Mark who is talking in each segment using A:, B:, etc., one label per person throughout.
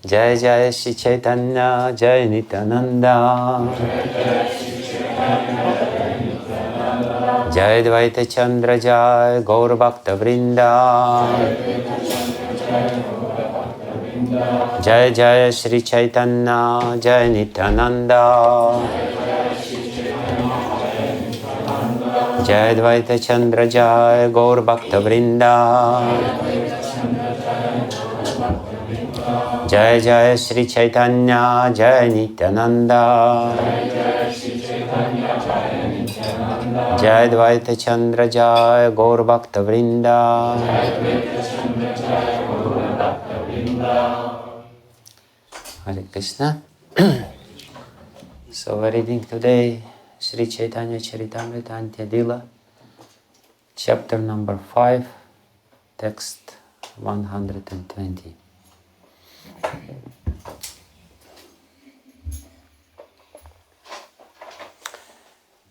A: Jai Jai Shri Chaitanya, Jai Nityananda, Jai Dvaita Chandra, Jai Gaur Bhakta Vrinda, Jai Jai Shri Chaitanya, Jai Nityananda, Jai Dvaita Chandra, Jai Gaur Bhakta Vrinda, Jai Jai Shri Chaitanya, Jai Nityananda, Jai Dvaita Chandra, Jai Gaur Bhakta Vrinda. Hare Krishna. So we're reading today Sri Chaitanya Charitamrita Antya Dila, chapter number 5, text 120.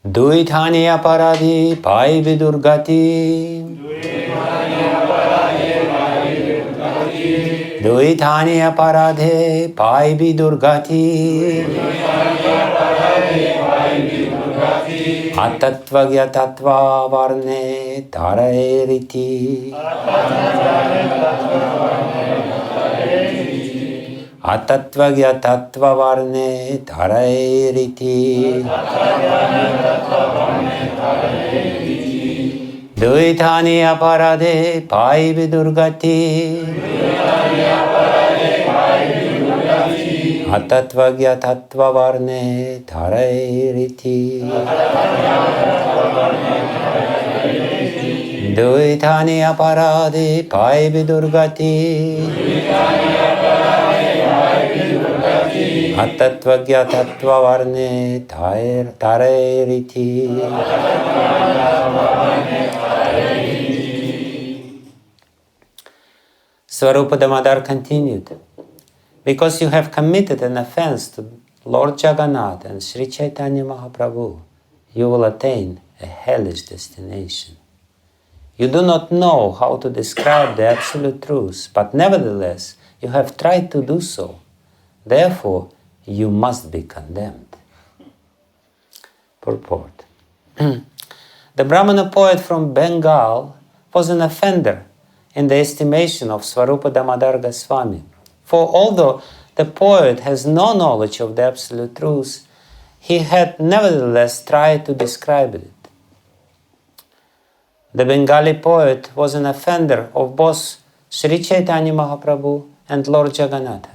A: Duitani aparadhi pai vidurgati, Duitani aparadhe pai vidurgati, Atatvagya tatva varne taraeriti, Atatvagya tatva varne taraeriti, Duitani aparadhe pai vidurgati, Atatvagya tatva varne taraeriti, Duitani aparadhe pai vidurgati, Atatvagya tatva varne taraeriti. Swarupa Damodar continued, because you have committed an offense to Lord Jagannath and Sri Chaitanya Mahaprabhu, you will attain a hellish destination. You do not know how to describe the absolute truth, but nevertheless you have tried to do so. Therefore, you must be condemned. Purport. The Brahmana poet from Bengal was an offender in the estimation of Swarupa Damodar Goswami. For although the poet has no knowledge of the absolute truth, he had nevertheless tried to describe it. The Bengali poet was an offender of both Sri Chaitanya Mahaprabhu and Lord Jagannath,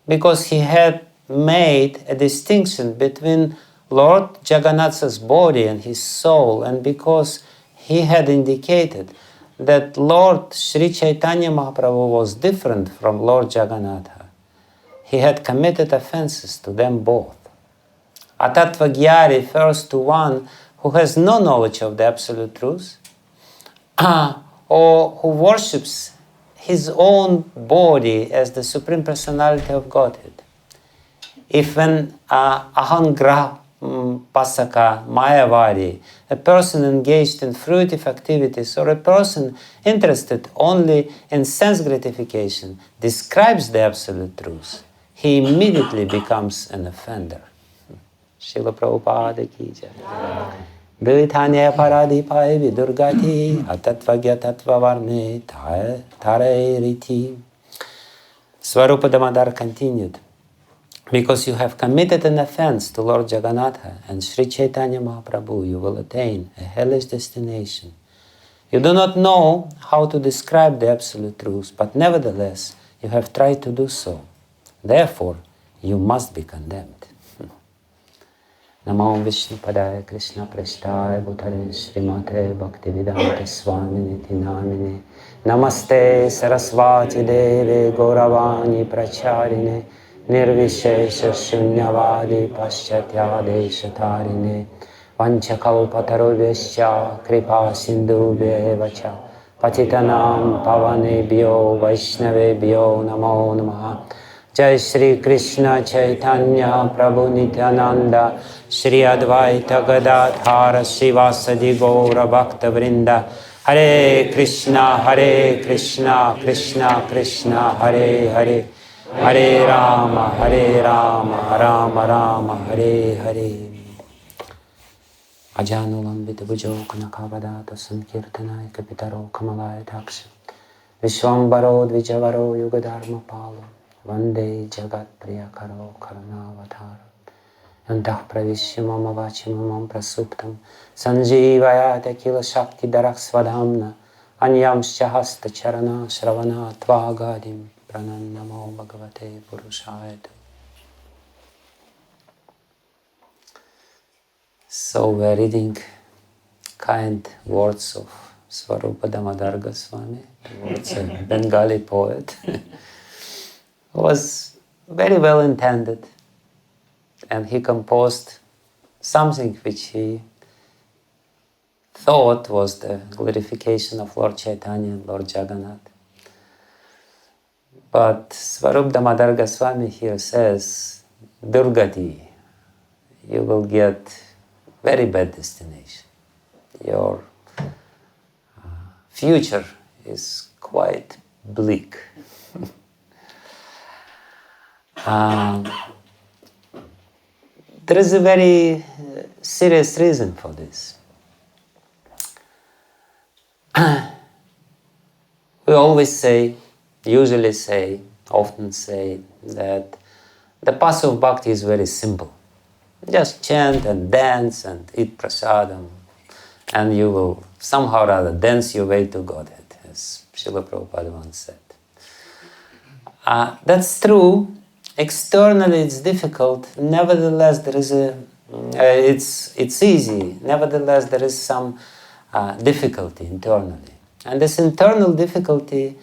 A: because he had made a distinction between Lord Jagannath's body and his soul, and because he had indicated that Lord Sri Chaitanya Mahaprabhu was different from Lord Jagannath, he had committed offenses to them both. Atatvagya refers to one who has no knowledge of the absolute truth, or who worships his own body as the Supreme Personality of Godhead. If an ahangraha pasaka mayavadi, a person engaged in fruitive activities, or a person interested only in sense gratification, describes the absolute truth, he immediately becomes an offender. Srila Prabhupada ki jai. Duitanya paradhi pai vidurgati, atatvagya tattva varne taraeriti. Swarupa Damodar continued, because you have committed an offense to Lord Jagannath and Sri Chaitanya Mahaprabhu, you will attain a hellish destination. You do not know how to describe the absolute truth, but nevertheless you have tried to do so. Therefore, you must be condemned. Namo Vishnu Padaya Krishna Prasthaya Bhutale Srimate Bhakti Vijnana Goswami Namine Namaste Saraswati Deve Gauravani Pracharine Nirvishesha Shunyavadi Paschatya Deshatarine Vanchakalpatarubhyascha Kripa Sindhubhyevacha Patitanam Pavanebhyo Vaishnavebhyo Namo Namaha. Jai Shri Krishna Chaitanya Prabhu Nityananda Shri Advaita Gadadhara Srivasadi Gaura Bhakta Vrinda. Hare Krishna Krishna Krishna Hare Hare Hare Rama, Rama Rama, Hare Hare. Ajanulambita bhujo kanakavadata sankirtanaya kapitaro kamalaya taksha. Vishwambaro dvijavaro yugadharma palo. Vande jagat priyakaro karanavatara. Yantah pravishya mama vachimamam prasuptam. Sanjivayate kila shakti darak svadhamna. Anyamscha hasta charana shravana tvagadim. Pranannamo bhagavate purushaya. So we're reading kind words of Svarupa Damodar Goswami, the words of a Bengali poet. Was very well intended, and he composed something which he thought was the glorification of Lord Chaitanya and Lord Jagannath. But Svarupa Damodar Goswami here says, Durgati, you will get very bad destination. Your future is quite bleak. There is a very serious reason for this. We always say, usually say, often say that the path of bhakti is very simple. Just chant and dance and eat prasadam, and you will somehow or other dance your way to Godhead, as Srila Prabhupada once said. That's true. Externally it's difficult. Nevertheless, there is it's easy. Nevertheless, there is some difficulty internally. And this internal difficulty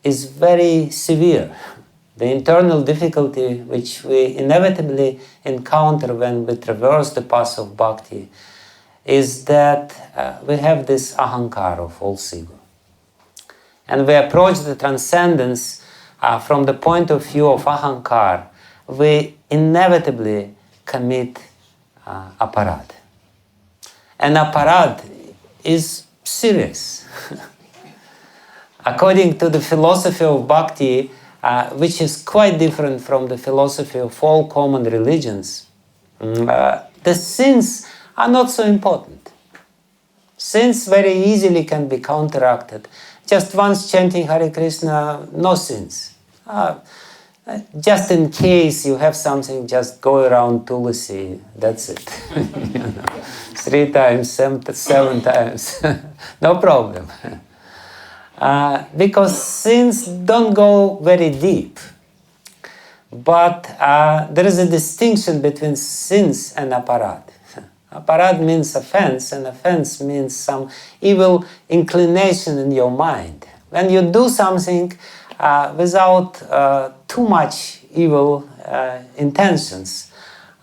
A: is very severe. The internal difficulty which we inevitably encounter when we traverse the path of bhakti is that we have this ahankara of false ego. And we approach the transcendence from the point of view of ahankara. We inevitably commit aparadha. And aparadha is serious. According to the philosophy of bhakti, which is quite different from the philosophy of all common religions, the sins are not so important. Sins very easily can be counteracted. Just once chanting Hare Krishna, no sins. Just in case you have something, just go around Tulasi, that's it. 3 times, 7 times, no problem. Because sins don't go very deep. But there is a distinction between sins and aparadha. Aparadha means offense, and offense means some evil inclination in your mind. When you do something without too much evil intentions,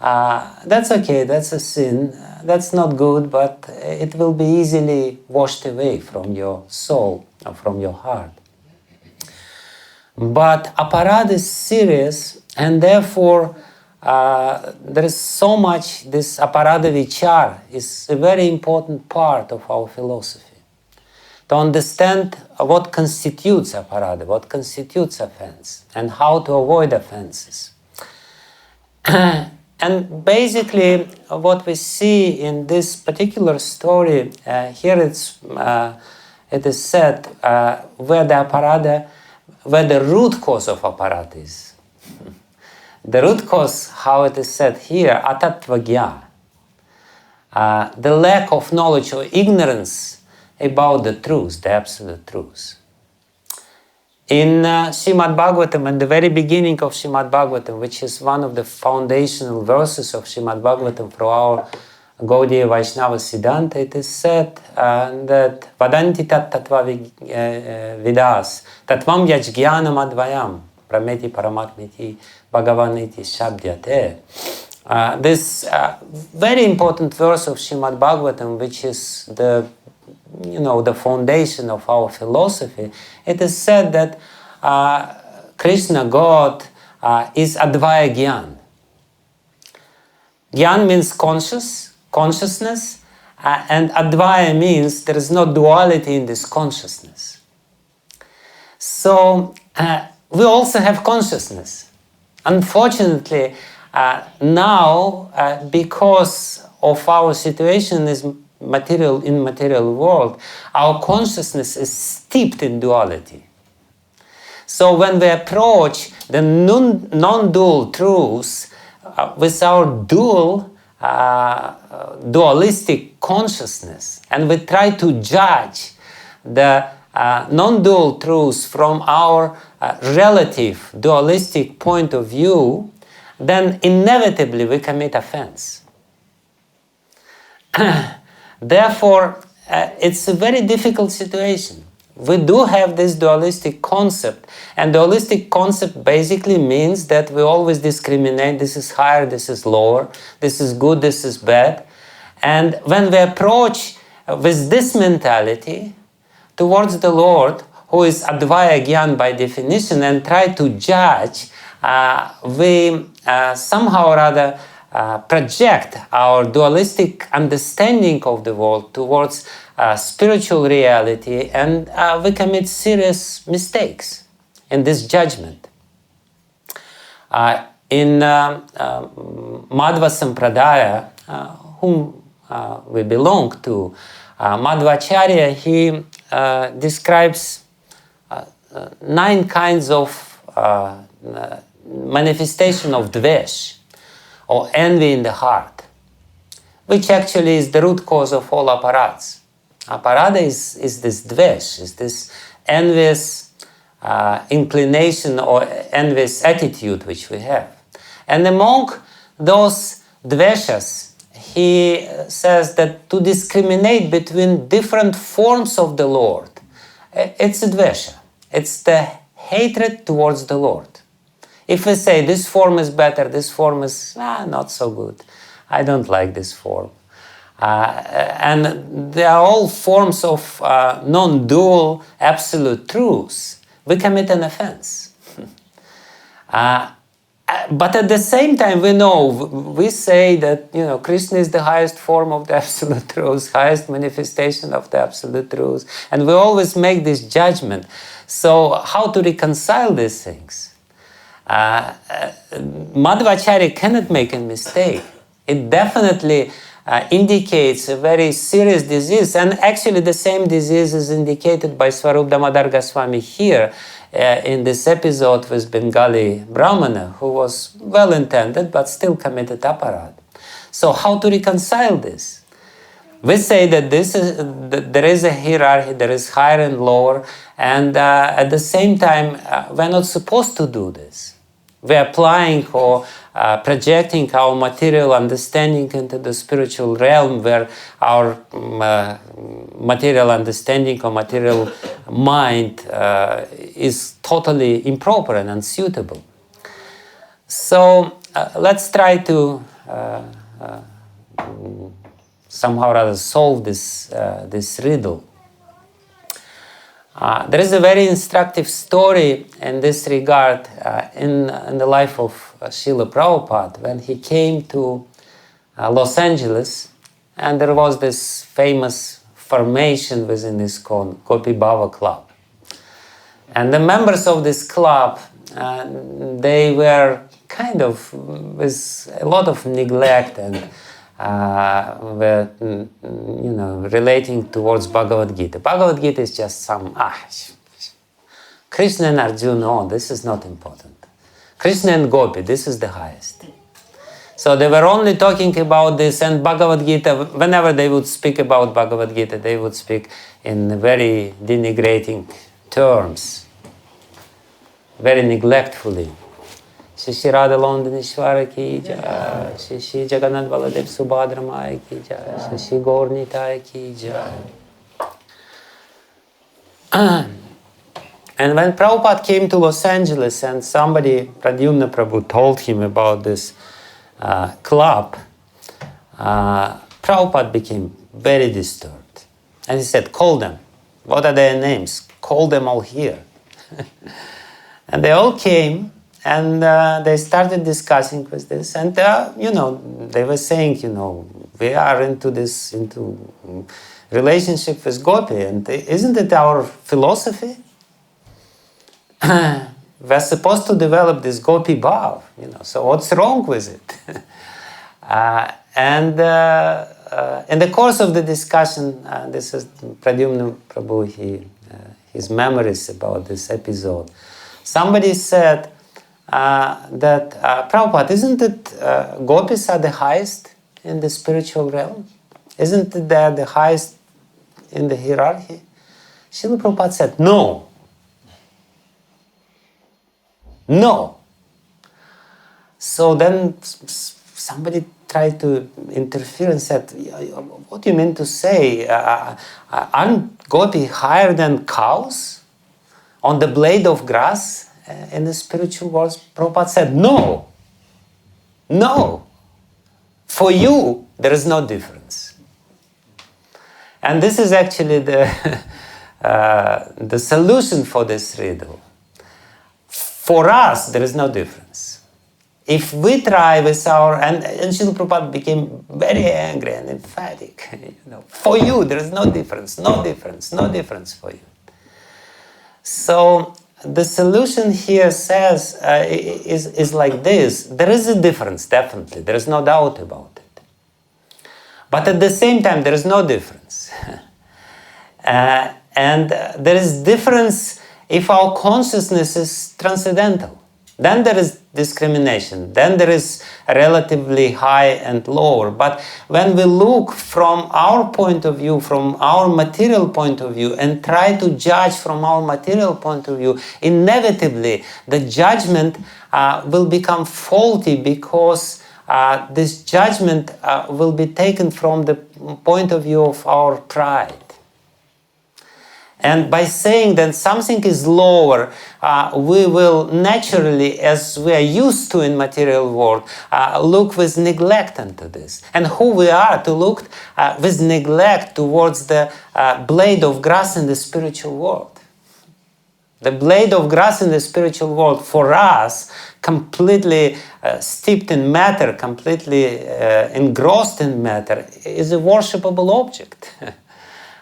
A: that's okay, that's a sin, that's not good, but it will be easily washed away from your soul, or from your heart. But aparadha is serious, and therefore there is so much, this aparadha vichar is a very important part of our philosophy. To understand what constitutes aparadha, what constitutes offense, and how to avoid offenses. And basically, what we see in this particular story, here it is said where the aparadha, where the root cause of aparadha is. The root cause, how it is said here, atatvagya, the lack of knowledge or ignorance about the truth, the absolute truth. In Srimad Bhagavatam, in the very beginning of Srimad Bhagavatam, which is one of the foundational verses of Srimad Bhagavatam for our Gaudiya Vaishnava Siddhanta, it is said that Vadanti tat tattva vidas tattvam yajnanam advayam prameti paramatmiti Bhagavan iti shabdyate. This very important verse of Srimad Bhagavatam, which is the foundation of our philosophy, it is said that Krishna, God, is Advaya Gyan. Gyan means consciousness, and Advaya means there is no duality in this consciousness. So we also have consciousness. Unfortunately, now, because of our situation in material world, our consciousness is steeped in duality. So when we approach the non-dual truths with our dualistic consciousness, and we try to judge the non-dual truths from our relative dualistic point of view, then inevitably we commit offense. Therefore, it's a very difficult situation. We do have this dualistic concept, and dualistic concept basically means that we always discriminate, this is higher, this is lower, this is good, this is bad. And when we approach with this mentality towards the Lord, who is Advaya Gyan by definition, and try to judge, we somehow or other project our dualistic understanding of the world towards spiritual reality, and we commit serious mistakes in this judgment. In Madhva Sampradaya, whom we belong to, Madhvacharya, he describes 9 kinds of manifestation of dvesh, or envy in the heart, which actually is the root cause of all aparadhas. Aparadha is this dvesh, is this envious inclination or envious attitude which we have. And among those dveshas, he says that to discriminate between different forms of the Lord, it's a dvesha. It's the hatred towards the Lord. If we say this form is better, this form is not so good, I don't like this form. And they are all forms of non-dual absolute truths. We commit an offense. But at the same time, we say that Krishna is the highest form of the absolute truths, highest manifestation of the absolute truths, and we always make this judgment. So how to reconcile these things? Madhvacharya cannot make a mistake. It definitely indicates a very serious disease, and actually the same disease is indicated by Swarup Damodar Goswami here in this episode with Bengali Brahmana, who was well-intended but still committed aparadha. So how to reconcile this? We say that there is a hierarchy, there is higher and lower, and at the same time, we're not supposed to do this. We're applying or projecting our material understanding into the spiritual realm, where our material understanding or material mind is totally improper and unsuitable. So let's try to somehow or other solve this riddle. There is a very instructive story in this regard in the life of Srila Prabhupada, when he came to Los Angeles, and there was this famous formation within this called Gopi Bhava Club. And the members of this club, they were kind of with a lot of neglect and were, relating towards Bhagavad Gita. Bhagavad Gita is just some, Krishna and Arjuna, this is not important. Krishna and Gopi, this is the highest. So they were only talking about this, and Bhagavad Gita, whenever they would speak about Bhagavad Gita, they would speak in very denigrating terms, very neglectfully. Shri Radha Londonishwara ki jai, Shri Jagannath Baladev Subhadra Maya ki jai, Shri Gaur Nitai ki jai. And when Prabhupada came to Los Angeles and somebody, Pradyumna Prabhu, told him about this club, Prabhupada became very disturbed. And he said, call them. What are their names? Call them all here. And they all came. And they started discussing with this, and they were saying, we are into relationship with Gopi, and isn't it our philosophy? we're supposed to develop this gopi bhav, so what's wrong with it? And in the course of the discussion, this is Pradyumna Prabhu, his memories about this episode. Somebody said that, Prabhupada, isn't it gopis are the highest in the spiritual realm? Isn't it they are the highest in the hierarchy? Srila Prabhupada said, no. No. So then somebody tried to interfere and said, what do you mean to say? Aren't gopis higher than cows on the blade of grass in the spiritual world? Prabhupada said, no. No. For you, there is no difference. And this is actually the solution for this riddle. For us, there is no difference. If we try with and Srila Prabhupada became very angry and emphatic, for you, there is no difference, no difference, no difference for you. So the solution here says, is like this. There is a difference, definitely. There is no doubt about it. But at the same time, there is no difference. And there is difference if our consciousness is transcendental. Then there is discrimination. Then there is relatively high and lower. But when we look from our point of view, from our material point of view, and try to judge from our material point of view, inevitably the judgment will become faulty, because this judgment will be taken from the point of view of our pride. And by saying that something is lower, we will naturally, as we are used to in material world, look with neglect into this. And who we are to look with neglect towards the blade of grass in the spiritual world. The blade of grass in the spiritual world, for us, completely steeped in matter, completely engrossed in matter, is a worshipable object.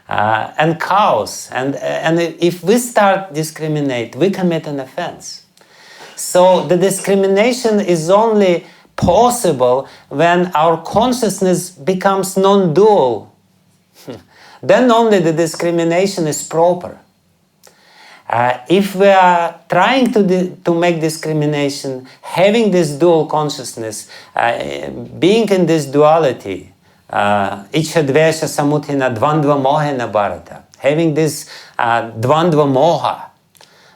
A: And cows, and if we start discriminate, we commit an offense. So the discrimination is only possible when our consciousness becomes non-dual. Then only the discrimination is proper. If we are trying to make discrimination, having this dual consciousness, being in this duality, Ichadvesha Samuthina Dvandva Mohena Bharata, having this Dvandva Moha,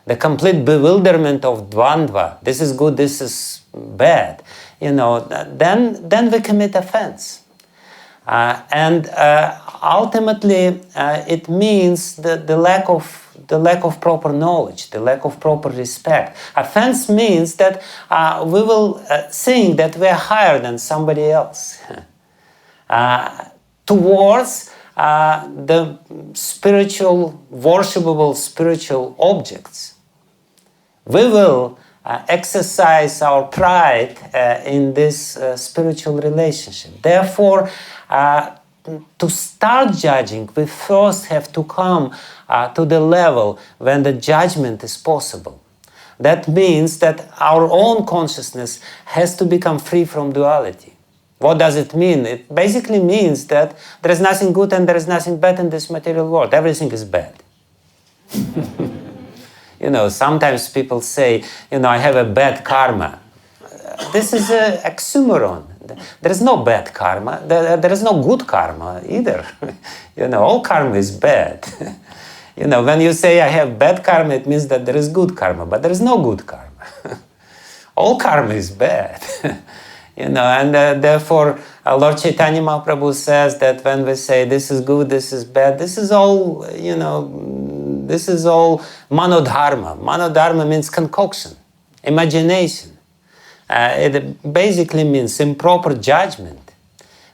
A: the complete bewilderment of Dvandva, this is good, this is bad, then we commit offense. And ultimately it means the lack of proper knowledge, the lack of proper respect. Offense means that we will think that we are higher than somebody else. Towards the spiritual, worshipable spiritual objects. We will exercise our pride in this spiritual relationship. Therefore, to start judging, we first have to come to the level when the judgment is possible. That means that our own consciousness has to become free from duality. What does it mean? It basically means that there is nothing good and there is nothing bad in this material world. Everything is bad. Sometimes people say, I have a bad karma. This is an oxymoron. There is no bad karma. There is no good karma either. All karma is bad. When you say I have bad karma, it means that there is good karma, but there is no good karma. All karma is bad. And therefore, Lord Chaitanya Mahaprabhu says that when we say this is good, this is bad, this is all, this is all manodharma. Manodharma means concoction, imagination. It basically means improper judgment.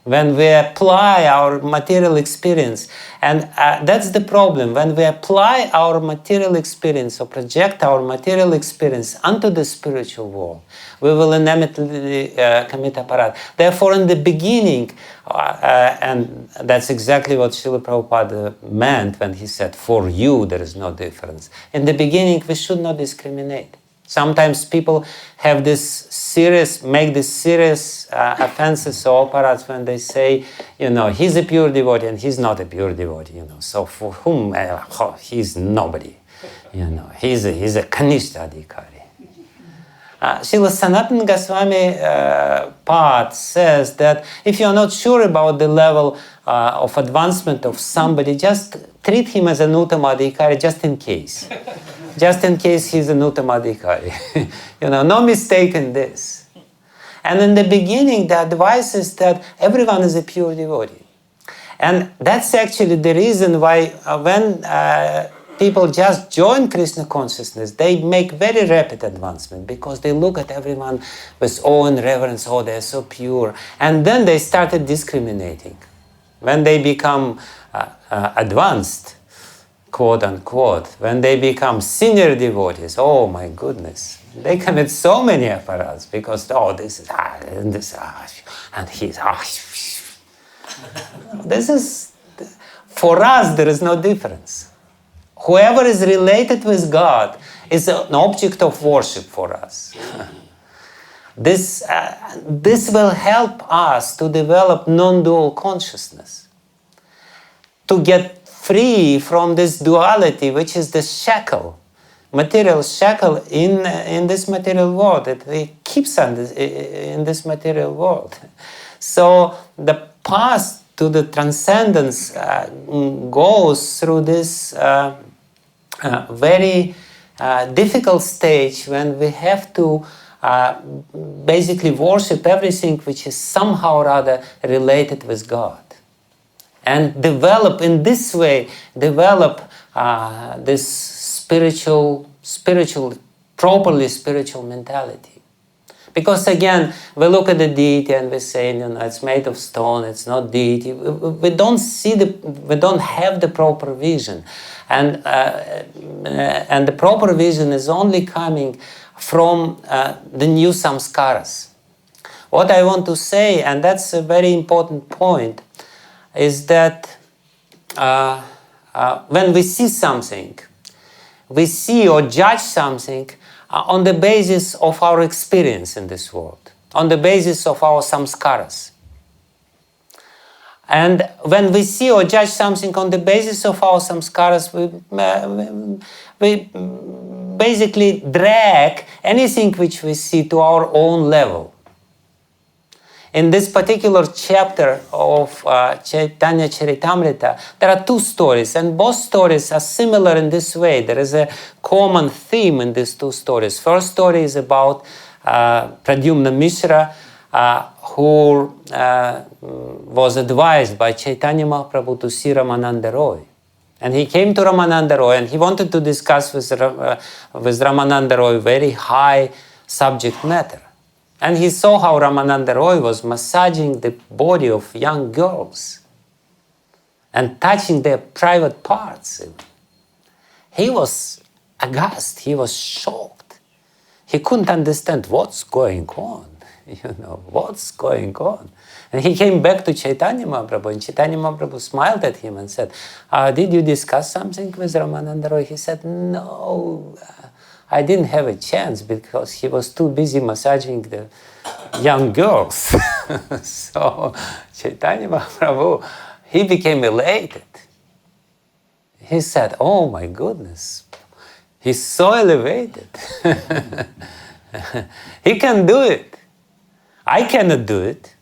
A: When we apply our material experience, and that's the problem, when we apply our material experience or project our material experience onto the spiritual world, we will inevitably commit aparadha. Therefore, in the beginning, and that's exactly what Srila Prabhupada meant when he said, for you there is no difference. In the beginning, we should not discriminate. Sometimes people have make this serious offenses or Aparadhas when they say, he's a pure devotee and he's not a pure devotee, So for whom, he's nobody, he's a Kanishta Adhikari. Srila Sanatana Goswami part says that if you're not sure about the level of advancement of somebody, just treat him as an Uttama Adhikari just in case. Just in case he's an Uttama Adhikari. No mistake in this. And in the beginning, the advice is that everyone is a pure devotee. And that's actually the reason why when people just join Krishna consciousness, they make very rapid advancement because they look at everyone with awe and reverence, oh, they're so pure. And then they started discriminating. When they become advanced, quote unquote, when they become senior devotees, oh my goodness, they commit so many aparadhas because, this is, and this, and he's, This is, for us, there is no difference. Whoever is related with God is an object of worship for us. This will help us to develop non-dual consciousness, to get free from this duality, which is the shackle, material shackle in this material world. It keeps us in this material world. So the path to the transcendence goes through this very difficult stage when we have to basically worship everything which is somehow or other related with God. And develop in this way, this properly spiritual mentality. Because again, we look at the deity and we say, it's made of stone, it's not deity. We don't have the proper vision. And the proper vision is only coming from the new samskaras. What I want to say, and that's a very important point, is that when we see something, we see or judge something on the basis of our experience in this world, on the basis of our samskaras. And when we see or judge something on the basis of our samskaras, we basically drag anything which we see to our own level. In this particular chapter of Chaitanya Charitamrita, there are two stories, and both stories are similar in this way. There is a common theme in these two stories. First story is about Pradyumna Mishra, who was advised by Chaitanya Mahaprabhu to see Ramananda Roy. And he came to Ramananda Roy and he wanted to discuss with Ramananda Roy very high subject matter. And he saw how Ramananda Roy was massaging the body of young girls and touching their private parts. He was aghast, he was shocked. He couldn't understand what's going on, what's going on. And he came back to Chaitanya Mahaprabhu, and Chaitanya Mahaprabhu smiled at him and said, did you discuss something with Ramananda Roy? He said, no, I didn't have a chance because he was too busy massaging the young girls. So Chaitanya Mahaprabhu, he became elated. He said, oh my goodness, he's so elevated. He can do it. I cannot do it.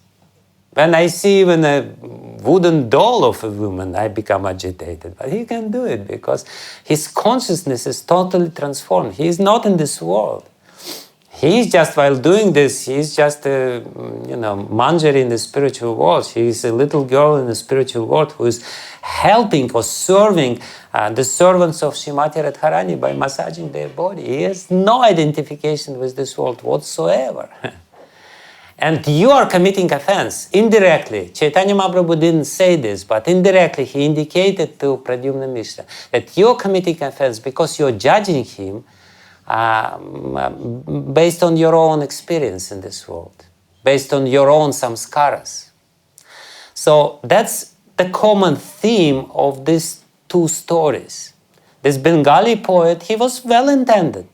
A: When I see even a wooden doll of a woman, I become agitated. But he can do it because his consciousness is totally transformed. He is not in this world. He's just, while doing this, he's just a manjari in the spiritual world. She's a little girl in the spiritual world who is helping or serving the servants of Srimati Radharani by massaging their body. He has no identification with this world whatsoever. And you are committing offense indirectly. Chaitanya Mahaprabhu didn't say this, but indirectly he indicated to Pradyumna Mishra that you're committing offense because you're judging him based on your own experience in this world, based on your own samskaras. So that's the common theme of these two stories. This Bengali poet, he was well intended.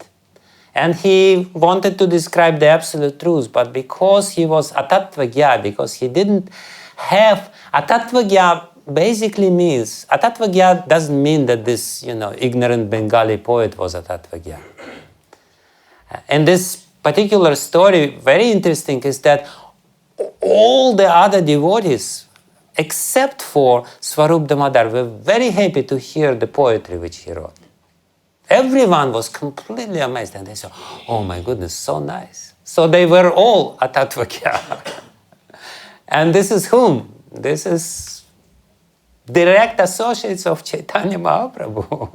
A: And he wanted to describe the absolute truth, but because he was atatvagya, because he didn't have... Atatvagya basically means... Atatvagya doesn't mean that this, ignorant Bengali poet was atatvagya. And this particular story, very interesting, is that all the other devotees, except for Swarup Damodar, were very happy to hear the poetry which he wrote. Everyone was completely amazed, and they said, "Oh my goodness, so nice." So they were all atatvagya. And this is whom? This is direct associates of Chaitanya Mahaprabhu.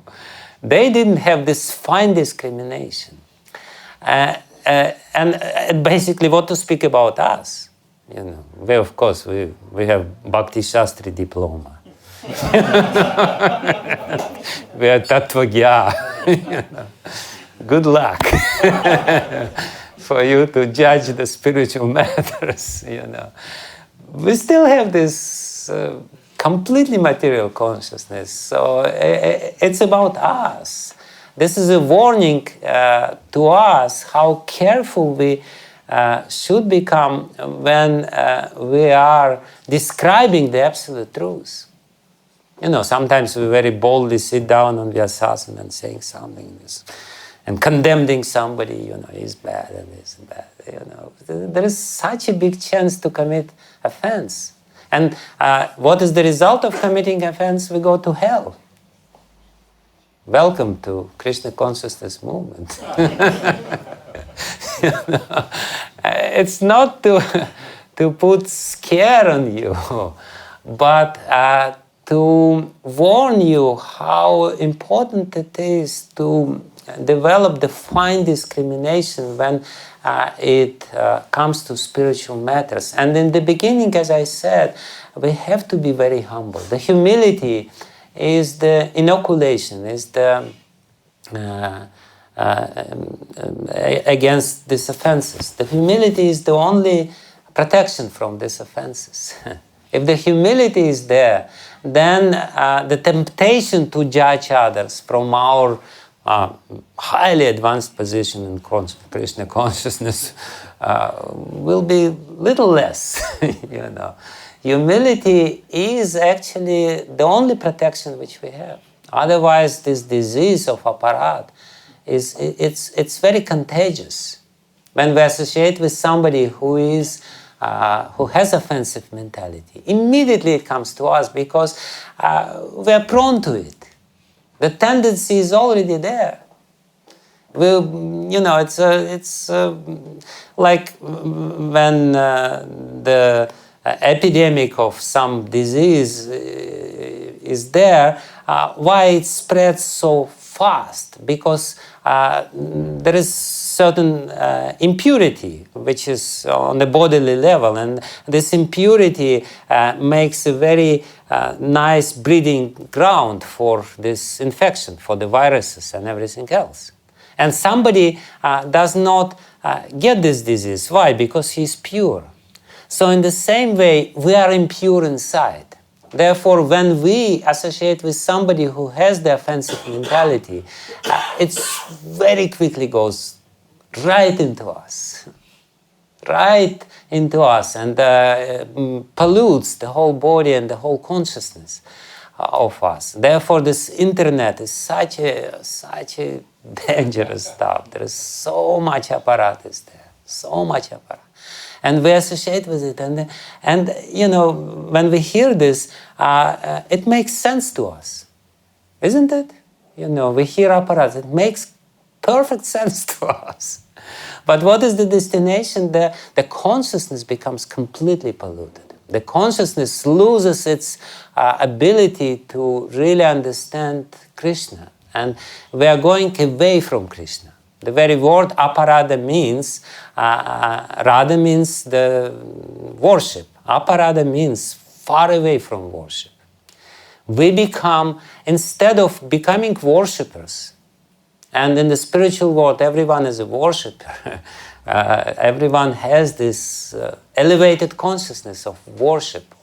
A: They didn't have this fine discrimination. And basically, what to speak about us? We of course we have Bhakti Shastri diploma. We are Tattvagya. Good luck for you to judge the spiritual matters. We still have this completely material consciousness. So it's about us. This is a warning to us how careful we should become when we are describing the absolute truth. Sometimes we very boldly sit down on Vyasasana and saying something and condemning somebody, he's bad and this and that. There is such a big chance to commit offense. And what is the result of committing offense? We go to hell. Welcome to Krishna consciousness movement. It's not to put scare on you, but to warn you how important it is to develop the fine discrimination when it comes to spiritual matters. And in the beginning, as I said, we have to be very humble. The humility is the inoculation, is the against these offenses. The humility is the only protection from these offenses. If the humility is there, then the temptation to judge others from our highly advanced position in Krishna consciousness will be little less. Humility is actually the only protection which we have. Otherwise, this disease of aparadha it's very contagious. When we associate with somebody who has offensive mentality, immediately it comes to us because we are prone to it. The tendency is already there. It's like when the epidemic of some disease is there. Why it spreads so fast? Because there is certain impurity which is on the bodily level, and this impurity makes a very nice breeding ground for this infection, for the viruses and everything else. And somebody does not get this disease. Why? Because he's pure. So in the same way, we are impure inside. Therefore, when we associate with somebody who has the offensive mentality, it very quickly goes right into us. Right into us, and pollutes the whole body and the whole consciousness of us. Therefore, this internet is such a dangerous stuff. There is so much apparatus there, so much apparatus. And we associate with it, and when we hear this, it makes sense to us, isn't it? We hear apparatus, it makes perfect sense to us. But what is the destination? The consciousness becomes completely polluted. The consciousness loses its ability to really understand Krishna, and we are going away from Krishna. The very word aparadha means, radha means the worship. Aparadha means far away from worship. We become, instead of becoming worshippers, and in the spiritual world everyone is a worshipper, everyone has this elevated consciousness of worship,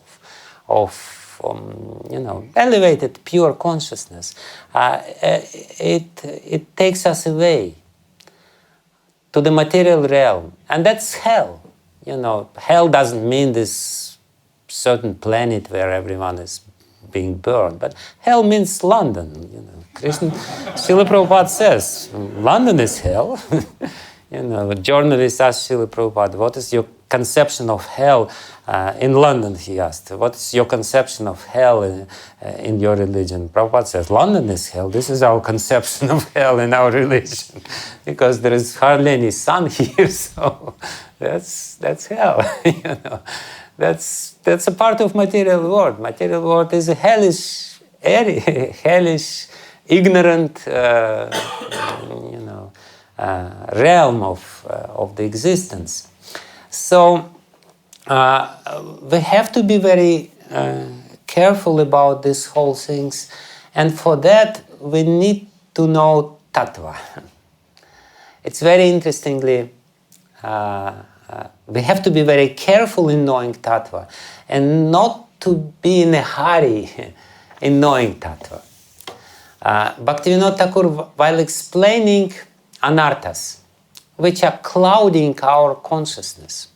A: elevated pure consciousness. It takes us away to the material realm, and that's hell. Hell doesn't mean this certain planet where everyone is being burned, but hell means London. Krishna, Srila Prabhupada says, London is hell. A journalist asked Srila Prabhupada, what is your conception of hell in London, he asked. What is your conception of hell in your religion? Prabhupada says, London is hell. This is our conception of hell in our religion. Because there is hardly any sun here, so that's hell. That's a part of material world. Material world is a hellish area, hellish, ignorant, realm of the existence. So we have to be very careful about these whole things, and for that we need to know tattva. It's very interestingly, we have to be very careful in knowing tattva, and not to be in a hurry in knowing tattva. Bhaktivinoda Thakur, while explaining anarthas, which are clouding our consciousness,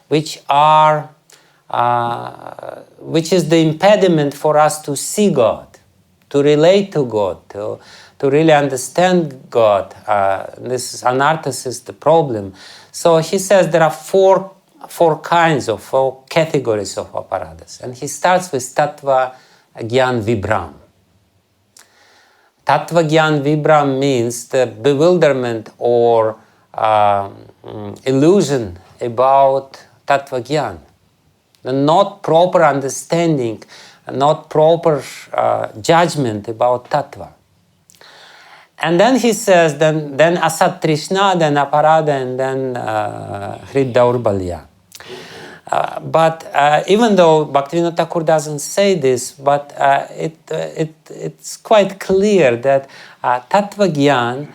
A: which is the impediment for us to see God, to relate to God, to really understand God. This anarthas is the problem. So he says there are four categories of aparadhas, and he starts with tattva gyan vibram. Tattva gyan vibram means the bewilderment or illusion about tattva gyan, the not proper understanding, not proper judgment about tattva. And then he says, then asat trishna, then aparadha, and then hriddaurbalya. But even though Bhaktivinoda Thakur doesn't say this, but it's quite clear that tattva gyan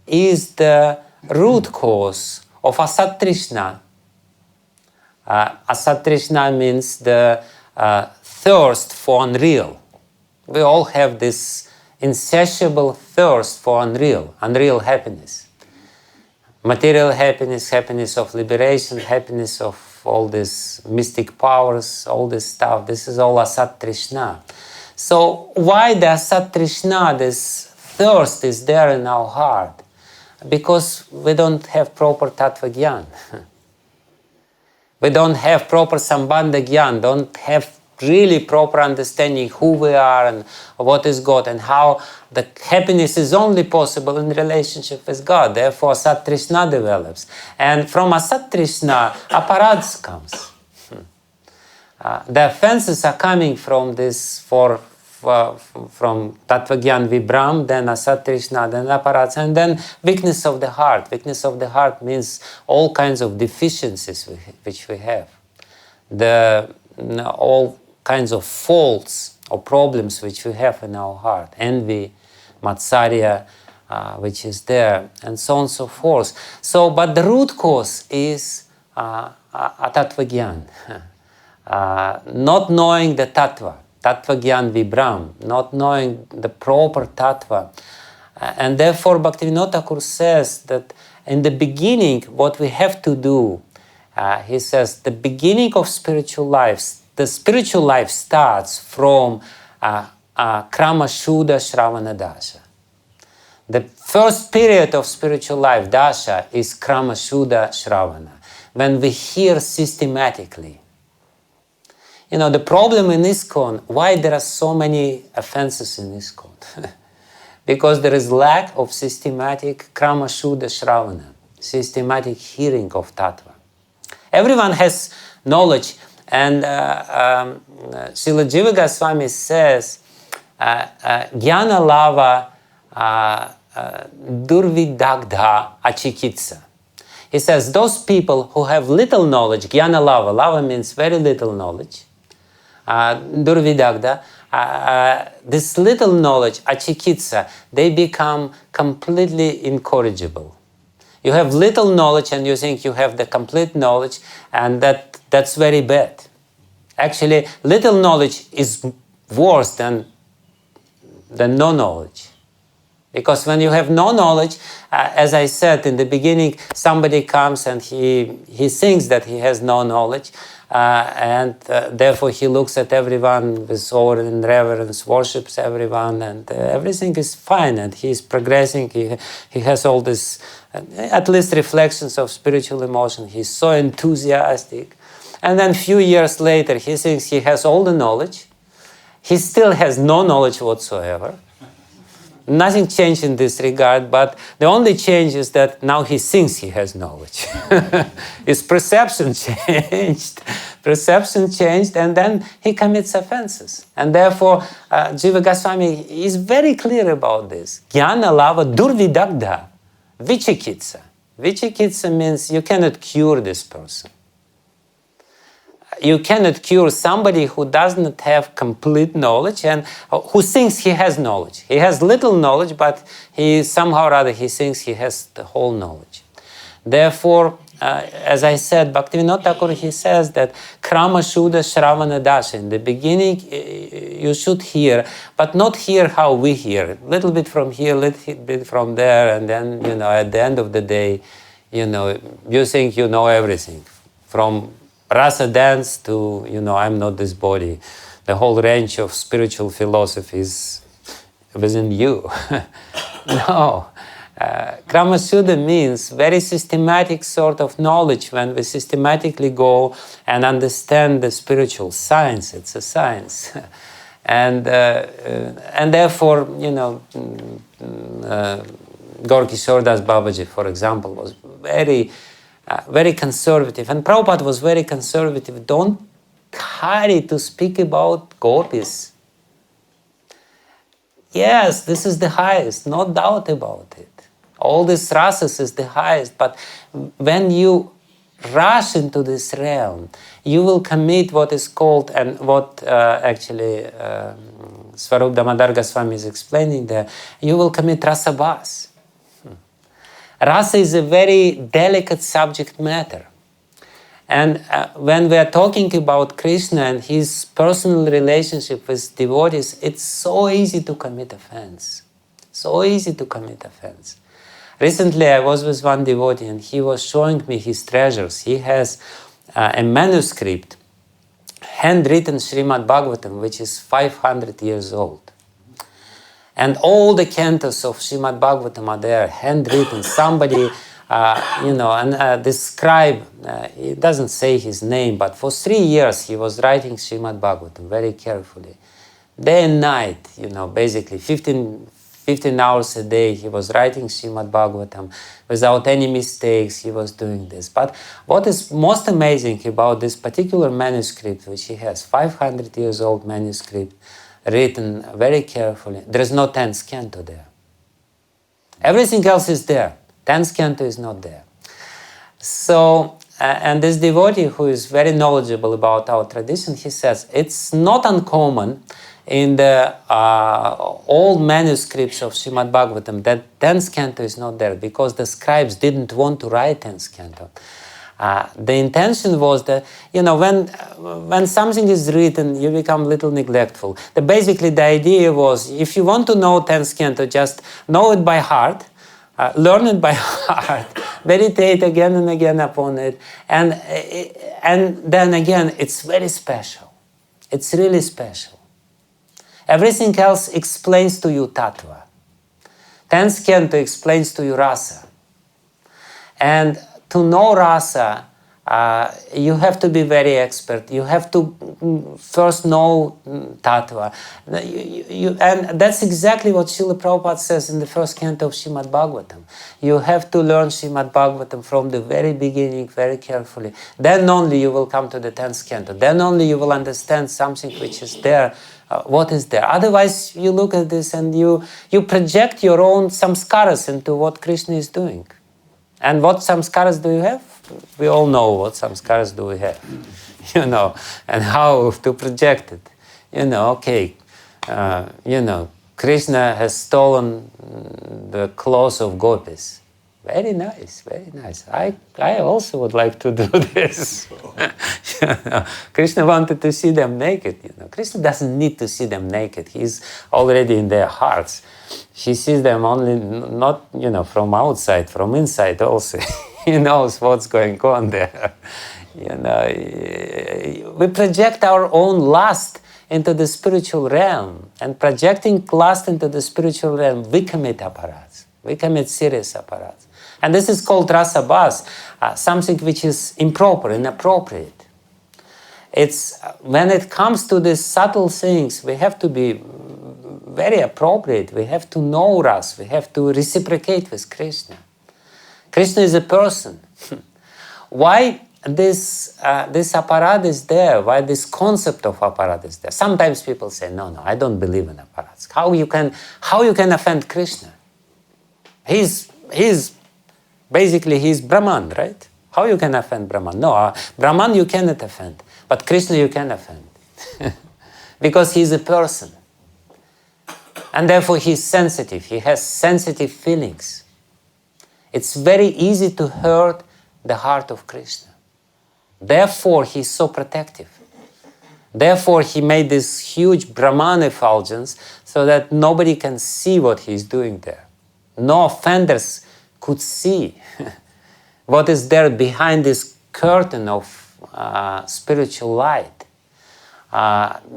A: is the root cause of asat trishna. Asat trishna means the thirst for unreal. We all have this insatiable thirst for unreal happiness. Material happiness, happiness of liberation, happiness of all these mystic powers, all this stuff. This is all asat trishna. So why the asat trishna, this thirst is there in our heart? Because we don't have proper tattva gyan. We don't have proper sambandha gyan, don't have really proper understanding who we are and what is God, and how the happiness is only possible in relationship with God. Therefore, asat trishna develops. And from asat trishna, aparadhas comes. The offenses are coming from this, from tattva gyan vibram, then asat trishna, then aparadhas, and then weakness of the heart. Weakness of the heart means all kinds of deficiencies which we have. All kinds of faults or problems which we have in our heart. Envy, matsarya, which is there, and so on and so forth. So, but the root cause is tattva gyan. Not knowing the tattva gyan vibram, not knowing the proper tattva. And therefore Bhaktivinoda Thakur says that in the beginning what we have to do, he says the beginning of spiritual life, the spiritual life starts from krama shuddha shravana dasha. The first period of spiritual life, dasha, is krama shuddha shravana, when we hear systematically. The problem in ISKCON, why there are so many offenses in ISKCON? Because there is lack of systematic krama shuddha shravana, systematic hearing of tattva. Everyone has knowledge, and Srila Jiva Goswami says, Jnana lava durvidagdha achikitsa. He says, those people who have little knowledge, Jnana lava means very little knowledge, durvidagdha, this little knowledge, achikitsa, they become completely incorrigible. You have little knowledge and you think you have the complete knowledge, and that's very bad. Actually, little knowledge is worse than no knowledge. Because when you have no knowledge, as I said in the beginning, somebody comes and he thinks that he has no knowledge, and therefore he looks at everyone with awe and reverence, worships everyone, and everything is fine, and he is progressing. He has all this, at least reflections of spiritual emotion. He's so enthusiastic. And then a few years later, he thinks he has all the knowledge. He still has no knowledge whatsoever. Nothing changed in this regard, but the only change is that now he thinks he has knowledge. His perception changed. Perception changed, and then he commits offenses. And therefore, Jiva Goswami is very clear about this. Jnana lava durvidagdha, vichikitsa. Vichikitsa means you cannot cure this person. You cannot cure somebody who does not have complete knowledge and who thinks he has knowledge. He has little knowledge, but he somehow or other he thinks he has the whole knowledge. Therefore, as I said, Bhaktivinoda Thakur, he says that krama shuddha shravana dasha. In the beginning, you should hear, but not hear how we hear. A little bit from here, a little bit from there, and then, at the end of the day, you think you know everything. From rasa dance to, I'm not this body. The whole range of spiritual philosophies within you. No. Krama Shuddha means very systematic sort of knowledge when we systematically go and understand the spiritual science. It's a science. And therefore, Gorky Shordas Babaji, for example, was very conservative. And Prabhupada was very conservative. Don't hurry to speak about gopis. Yes, this is the highest, no doubt about it. All these rasas is the highest, but when you rush into this realm, you will commit what is called, and what actually Swarup Damodar Goswami is explaining there, you will commit rasabhas. Rasa is a very delicate subject matter. And when we are talking about Krishna and his personal relationship with devotees, it's so easy to commit offense. So easy to commit offense. Recently, I was with one devotee and he was showing me his treasures. He has a manuscript, handwritten Srimad Bhagavatam, which is 500 years old. And all the cantos of Srimad Bhagavatam are there, handwritten. Somebody, this scribe, he doesn't say his name, but for 3 years he was writing Srimad Bhagavatam very carefully. Day and night, basically 15 hours a day he was writing Srimad Bhagavatam without any mistakes. He was doing this. But what is most amazing about this particular manuscript, which he has, 500 years old manuscript, written very carefully, there is no 10th canto there. Everything else is there. 10th canto is not there. So, and this devotee who is very knowledgeable about our tradition, he says, it's not uncommon in the old manuscripts of Srimad Bhagavatam that 10th canto is not there because the scribes didn't want to write 10th canto. The intention was that, when something is written, you become a little neglectful. Basically, the idea was, if you want to know 10th canto, just know it by heart, learn it by heart, meditate again and again upon it, and then again, it's very special. It's really special. Everything else explains to you tattva. 10th canto explains to you rasa. And to know rasa, you have to be very expert. You have to first know tattva. And that's exactly what Srila Prabhupada says in the first canto of Srimad Bhagavatam. You have to learn Srimad Bhagavatam from the very beginning very carefully. Then only you will come to the 10th canto. Then only you will understand something which is there, what is there. Otherwise, you look at this and you project your own samskaras into what Krishna is doing. And what samskaras do you have? We all know what samskaras do we have, and how to project it. Krishna has stolen the clothes of gopis. Very nice, very nice. I also would like to do this. Krishna wanted to see them naked. Krishna doesn't need to see them naked. He's already in their hearts. She sees them only not, from outside, from inside also. He knows what's going on there. We project our own lust into the spiritual realm, and projecting lust into the spiritual realm, we commit aparadhas. We commit serious aparadhas. And this is called rasabhas, something which is improper, inappropriate. It's when it comes to these subtle things, we have to be very appropriate. We have to know Ras. We have to reciprocate with Krishna. Krishna is a person. Why this aparadha is there? Why this concept of aparadha is there? Sometimes people say, no, I don't believe in aparadhas. How you can offend Krishna? He's Brahman, right? How you can offend Brahman? No, Brahman you cannot offend, but Krishna you can offend. Because he's a person. And therefore he's sensitive. He has sensitive feelings. It's very easy to hurt the heart of Krishna. Therefore he's so protective. Therefore he made this huge Brahman effulgence so that nobody can see what he's doing there. No offenders could see what is there behind this curtain of spiritual light.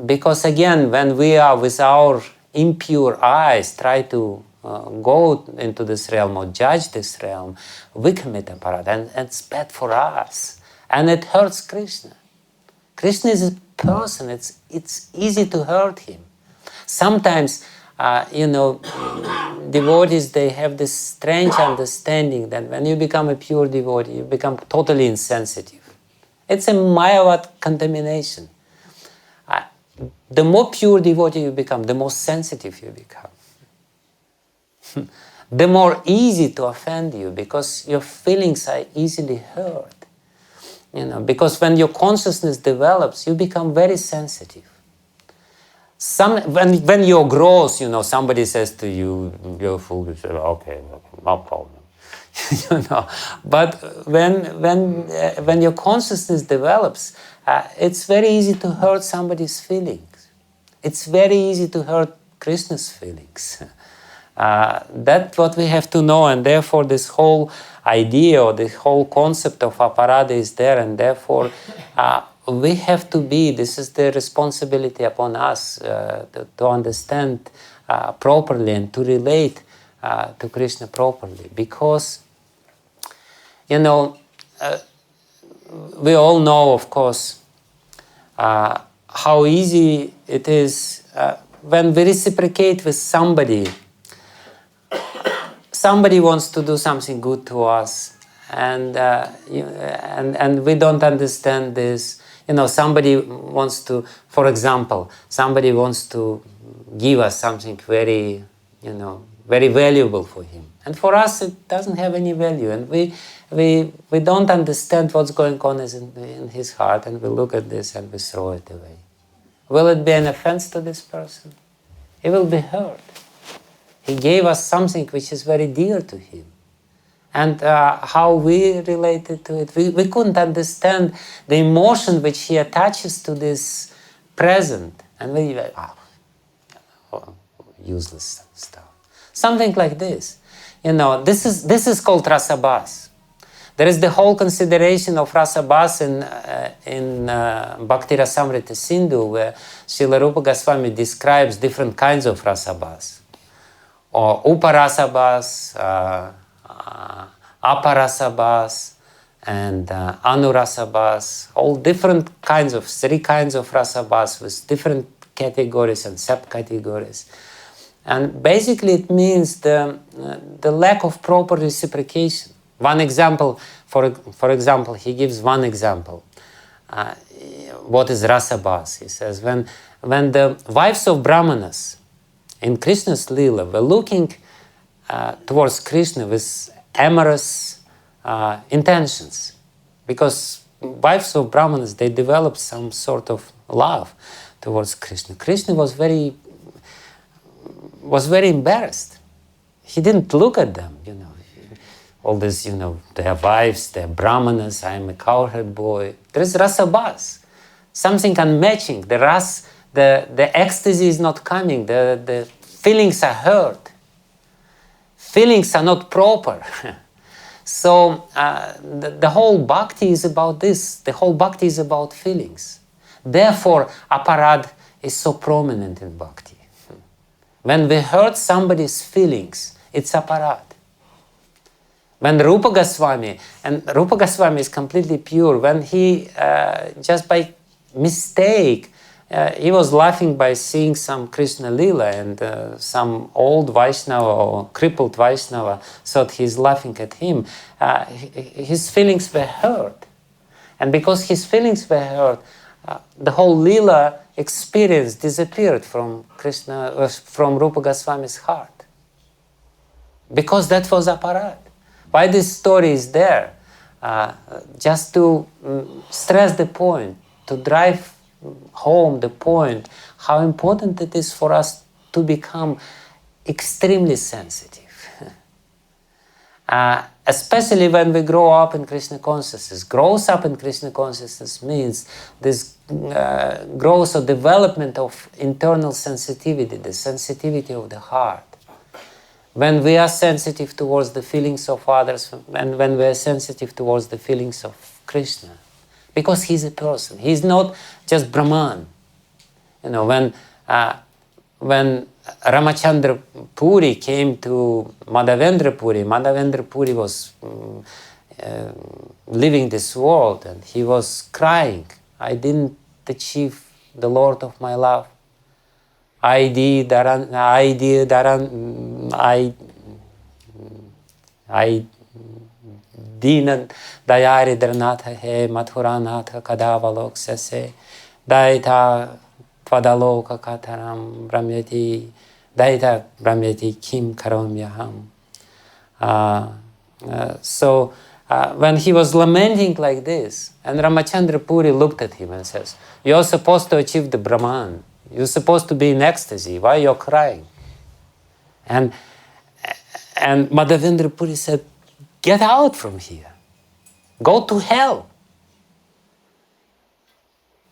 A: Because again, when we are with our impure eyes try to go into this realm or judge this realm, we commit aparadha, and it's bad for us. And it hurts Krishna. Krishna is a person, it's easy to hurt him. Sometimes, devotees, they have this strange understanding that when you become a pure devotee, you become totally insensitive. It's a Mayavad contamination. The more pure devotee you become, the more sensitive you become. The more easy to offend you, because your feelings are easily hurt. Because when your consciousness develops, you become very sensitive. When you're gross, somebody says to you, you're fool, you say, okay, no problem. But when your consciousn's develops, it's very easy to hurt somebody's feelings. It's very easy to hurt Krishna's feelings. That's what we have to know, and therefore this whole idea or the whole concept of aparadha is there, and therefore we have to be, this is the responsibility upon us to understand properly and to relate to Krishna properly, because we all know, of course, how easy it is when we reciprocate with somebody. Somebody wants to do something good to us, and we don't understand this. Somebody wants to, for example, somebody wants to give us something very, very valuable for him, and for us it doesn't have any value, and we don't understand what's going on in his heart, and we look at this and we throw it away. Will it be an offense to this person? He will be hurt. He gave us something which is very dear to him. And how we related to it, we couldn't understand the emotion which he attaches to this present. And we were, useless stuff. Something like this. This is called rasabhas. There is the whole consideration of rasabhas in Bhakti Rasamrita Sindhu, where Srila Rupa Goswami describes different kinds of rasabhas. Or uparasabhas, aparasabhas, and anurasabhas, all different kinds of, 3 kinds of rasabhas with different categories and subcategories. And basically it means the lack of proper reciprocation. One example, for example, he gives one example. What is rasabhas? He says, when the wives of Brahmanas in Krishna's Leela were looking towards Krishna with amorous intentions, because wives of Brahmanas, they developed some sort of love towards Krishna. Krishna was very embarrassed. He didn't look at them, all this, their wives, their Brahmanas, I am a cowherd boy. There is rasabhas, something unmatching. The ecstasy is not coming, the feelings are hurt. feelings are not proper. So the whole bhakti is about this. The whole bhakti is about feelings. Therefore, aparadha is so prominent in bhakti. When we hurt somebody's feelings, it's aparadha. When Rupa Goswami, and Rupa Goswami is completely pure, when he, just by mistake, he was laughing by seeing some Krishna Lila, and some old Vaishnava or crippled Vaishnava thought he's laughing at him. His feelings were hurt. And because his feelings were hurt, the whole Lila experience disappeared from from Rupa Goswami's heart. Because that was aparadha. Why this story is there? Just to stress the point, to drive home the point, how important it is for us to become extremely sensitive. Especially when we grow up in Krishna consciousness. Grows up in Krishna consciousness means this growth or development of internal sensitivity, the sensitivity of the heart. When we are sensitive towards the feelings of others, and when we are sensitive towards the feelings of Krishna, because he's a person, he's not just Brahman. You know, when Ramachandra Puri came to Madhavendra Puri, Madhavendra Puri was leaving this world, and he was crying. I didn't achieve the Lord of my love. I didn't dayari dranatha he mathuranatha kadavalok sase daita padaloka kataram brahmyati daita brahmyati kim karomyaham. So when he was lamenting like this, and Ramachandra Puri looked at him and says, "You're supposed to achieve the Brahman. You're supposed to be in ecstasy. Why you're crying?" And Madhavendra Puri said, "Get out from here. Go to hell.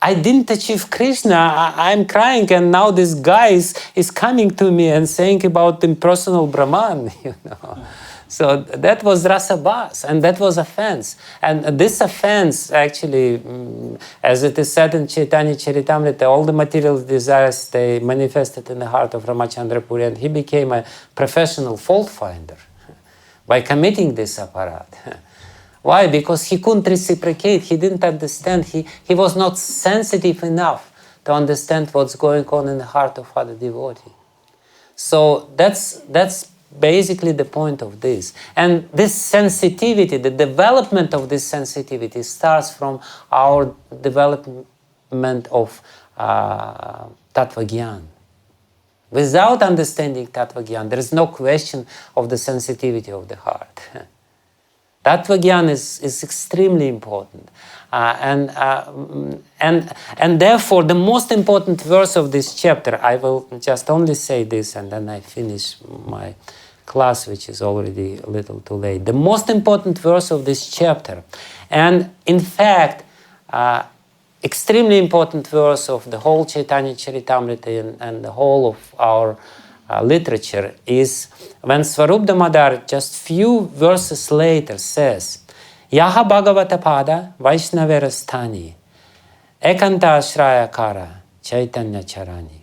A: I didn't achieve Krishna. I'm crying, and now this guy is coming to me and saying about impersonal Brahman." You know. So that was rasabhas, and that was offense. And this offense, actually, as it is said in Chaitanya Charitamrita, all the material desires, they manifested in the heart of Ramachandra Puri, and he became a professional fault finder by committing this aparadha. Why? Because he couldn't reciprocate. He didn't understand. He was not sensitive enough to understand what's going on in the heart of other devotee. So that's basically the point of this. And this sensitivity, the development of this sensitivity starts from our development of Tattva Gyan. Without understanding Tattva Gyan, there is no question of the sensitivity of the heart. Tattva Gyan is extremely important. And therefore, the most important verse of this chapter, I will just only say this and then I finish my class, which is already a little too late. The most important verse of this chapter, and in fact, extremely important verse of the whole Chaitanya Charitamrita and the whole of our literature, is when Swarup Damodar, just few verses later, says, Yaha Bhagavata Pada Vaishnavera Sthani Ekanta Ashraya Kara Chaitanya Charani.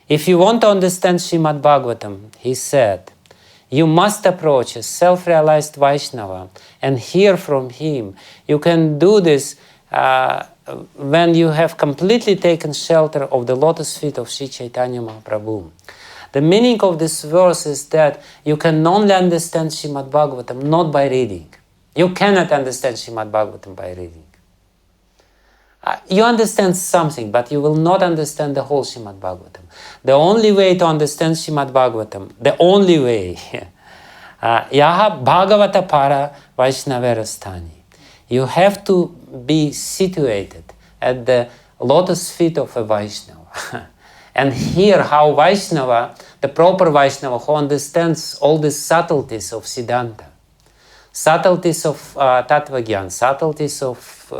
A: If you want to understand Srimad Bhagavatam, he said, you must approach a self-realized Vaishnava and hear from him. You can do this when you have completely taken shelter of the lotus feet of Sri Chaitanya Mahaprabhu. The meaning of this verse is that you can only understand Srimad Bhagavatam not by reading. You cannot understand Srimad Bhagavatam by reading. You understand something, but you will not understand the whole Srimad Bhagavatam. The only way to understand Srimad Bhagavatam, the only way, Yaha Bhagavata Para Vaishnavera Sthani. You have to be situated at the lotus feet of a Vaishnava. And hear how Vaishnava, the proper Vaishnava, who understands all the subtleties of Siddhanta, subtleties of Tattva Gyan, subtleties of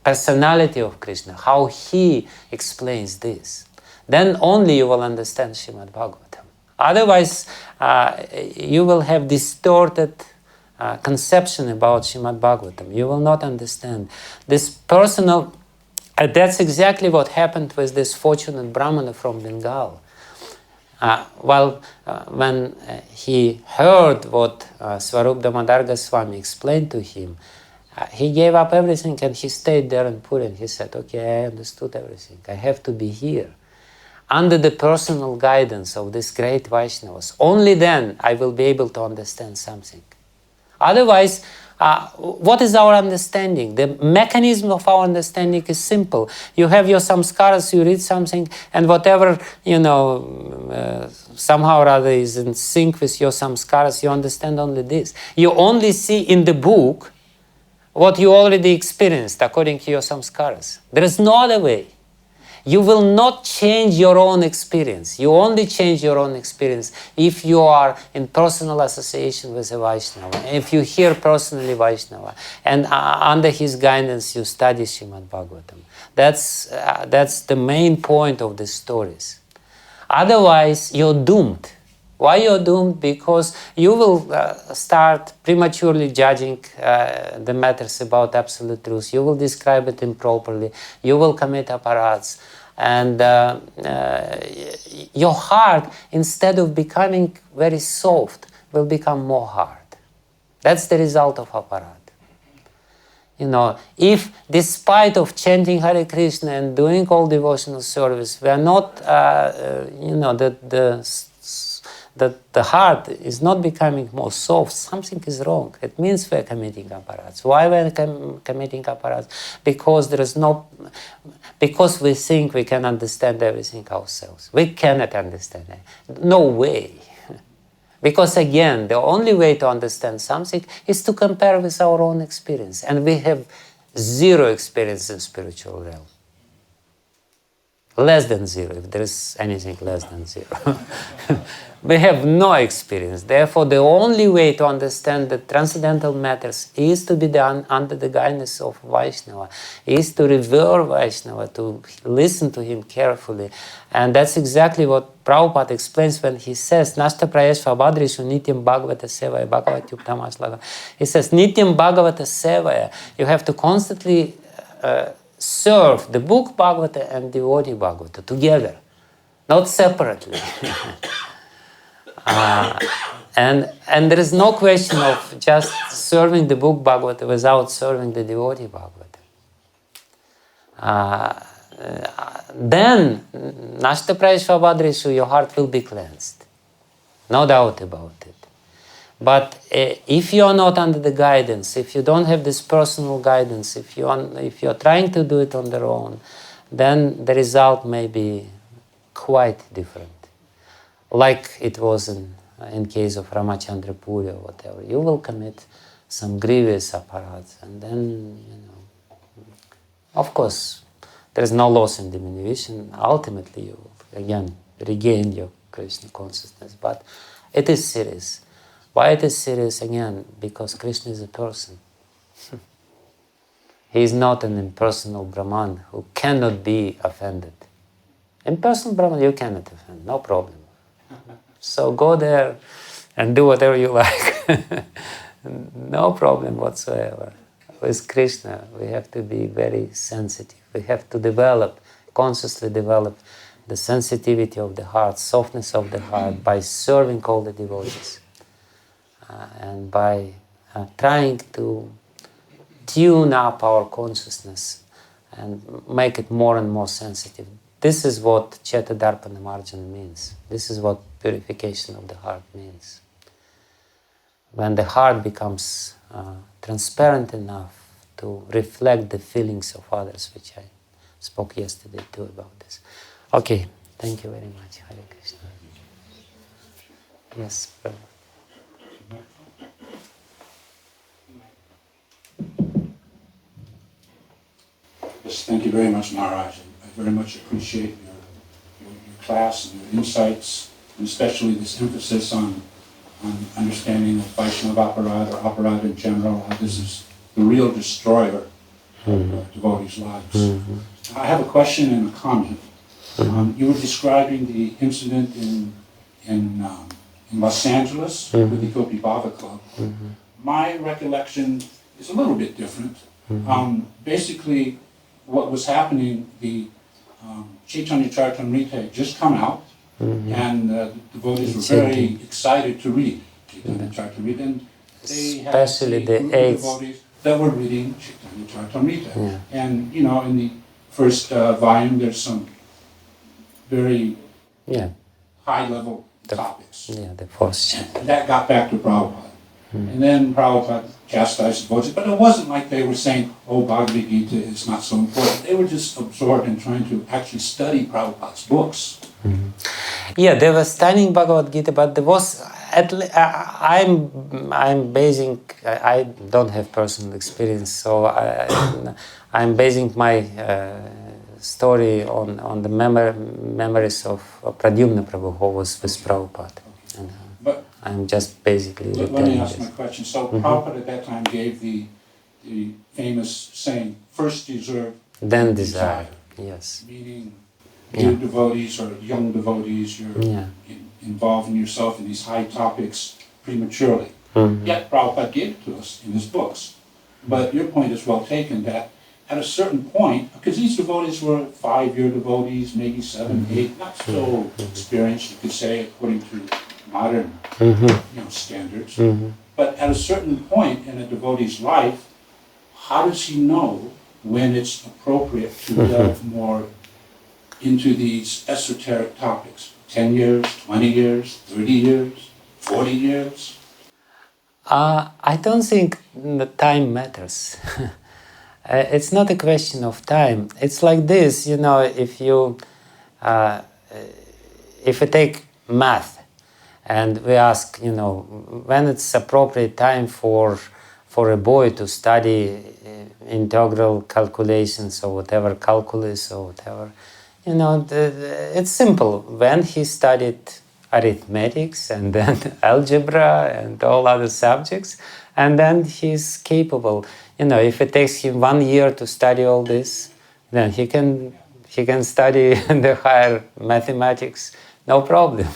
A: personality of Krishna, how he explains this. Then only you will understand Srimad Bhagavatam. Otherwise, you will have distorted conception about Srimad Bhagavatam. You will not understand this personal. That's exactly what happened with this fortunate Brahmana from Bengal. When he heard what Swarup Damodar Goswami explained to him, he gave up everything and he stayed there in Puri and he said, okay, I understood everything. I have to be here under the personal guidance of these great Vaishnavas. Only then I will be able to understand something. Otherwise, what is our understanding? The mechanism of our understanding is simple. You have your samskaras, you read something, and whatever, somehow or other is in sync with your samskaras, you understand only this. You only see in the book what you already experienced according to your samskaras. There is no other way. You will not change your own experience. You only change your own experience if you are in personal association with a Vaishnava, if you hear personally Vaishnava, and under his guidance you study Srimad Bhagavatam. That's the main point of the stories. Otherwise, you're doomed. Why you're doomed? Because you will start prematurely judging the matters about absolute truth. You will describe it improperly. You will commit aparadhas. And your heart, instead of becoming very soft, will become more hard. That's the result of aparadha. If despite of chanting Hare Krishna and doing all devotional service, we are not, that the heart is not becoming more soft, something is wrong. It means we are committing aparadhas. Why we are committing aparadhas? Because we think we can understand everything ourselves. We cannot understand it. No way. Because again, the only way to understand something is to compare with our own experience. And we have zero experience in spiritual realm. Less than zero, if there is anything less than zero. We have no experience. Therefore, the only way to understand the transcendental matters is to be done under the guidance of Vaishnava, is to revere Vaishnava, to listen to him carefully. And that's exactly what Prabhupada explains when he says, Nashta prayeshva badrishu nityam bhagavata sevaya bhagavat yuktamashlaga. He says, nityam bhagavata sevaya. You have to constantly serve the book Bhagavata and devotee Bhagavata together, not separately. And there is no question of just serving the book Bhagavata without serving the devotee Bhagavata. Then, Nashta prayeshva badrishu, your heart will be cleansed. No doubt about it. But if you are not under the guidance, if you don't have this personal guidance, if you are trying to do it on their own, then the result may be quite different. Like it was in case of Ramachandra Puri or whatever. You will commit some grievous aparadhas, and then, of course, there is no loss in diminution. Ultimately, you again regain your Krishna consciousness. But it is serious. Why it is serious? Again, because Krishna is a person. He is not an impersonal Brahman who cannot be offended. Impersonal Brahman, you cannot offend, no problem. So go there and do whatever you like. No problem whatsoever. With Krishna, we have to be very sensitive. We have to consciously develop the sensitivity of the heart, softness of the heart, by serving all the devotees. And by trying to tune up our consciousness and make it more and more sensitive. This is what Chetadarpana Marjana means. This is what purification of the heart means. When the heart becomes transparent enough to reflect the feelings of others, which I spoke yesterday too about this. Okay, thank you very much. Hare Krishna. Yes, brother.
B: Yes, thank you very much, Maharaj. I very much appreciate your class and your insights, and especially this emphasis on understanding of Vaishnava Aparadha, or Aparadha in general, how this is the real destroyer of devotees' lives. I have a question and a comment. You were describing the incident in in Los Angeles with the Gopi Baba Club. My recollection is a little bit different. Basically, what was happening, the Chaitanya Charitamrita had just come out, and the devotees were very excited to read Chaitanya Charitamrita, and they had
A: especially the
B: group of
A: eighth
B: devotees that were reading Chaitanya Charitamrita. And you know, in the first volume, there's some very high-level topics.
A: The first chapter.
B: And that got back to Prabhupada. And then Prabhupada chastised the devotees, but it wasn't like they were saying, oh, Bhagavad Gita is not so important. They were just absorbed in trying to actually study Prabhupada's books.
A: Yeah, they were studying Bhagavad Gita, but there was, I'm basing, I don't have personal experience, so I'm basing my story on the memories of Pradyumna Prabhu, who was with Prabhupada. And,
B: but
A: I'm just basically
B: let me ask my question. So Prabhupada at that time gave the famous saying, first deserve,
A: then desire. Yes.
B: Meaning new devotees or young devotees, you're involving yourself in these high topics prematurely. Yet Prabhupada gave it to us in his books. But your point is well taken that at a certain point, because these devotees were 5-year devotees, maybe 7, 8, not so experienced, you could say, according to modern standards. But at a certain point in a devotee's life, how does he know when it's appropriate to delve more into these esoteric topics? 10 years, 20 years, 30 years, 40 years?
A: I don't think the time matters. It's not a question of time. It's like this, you know, if you take math and we ask, you know, when it's appropriate time for a boy to study integral calculations or whatever, calculus or whatever, you know, it's simple. When he studied arithmetics and then algebra and all other subjects, and then he's capable. You know, if it takes him 1 year to study all this, then he can study the higher mathematics, no problem.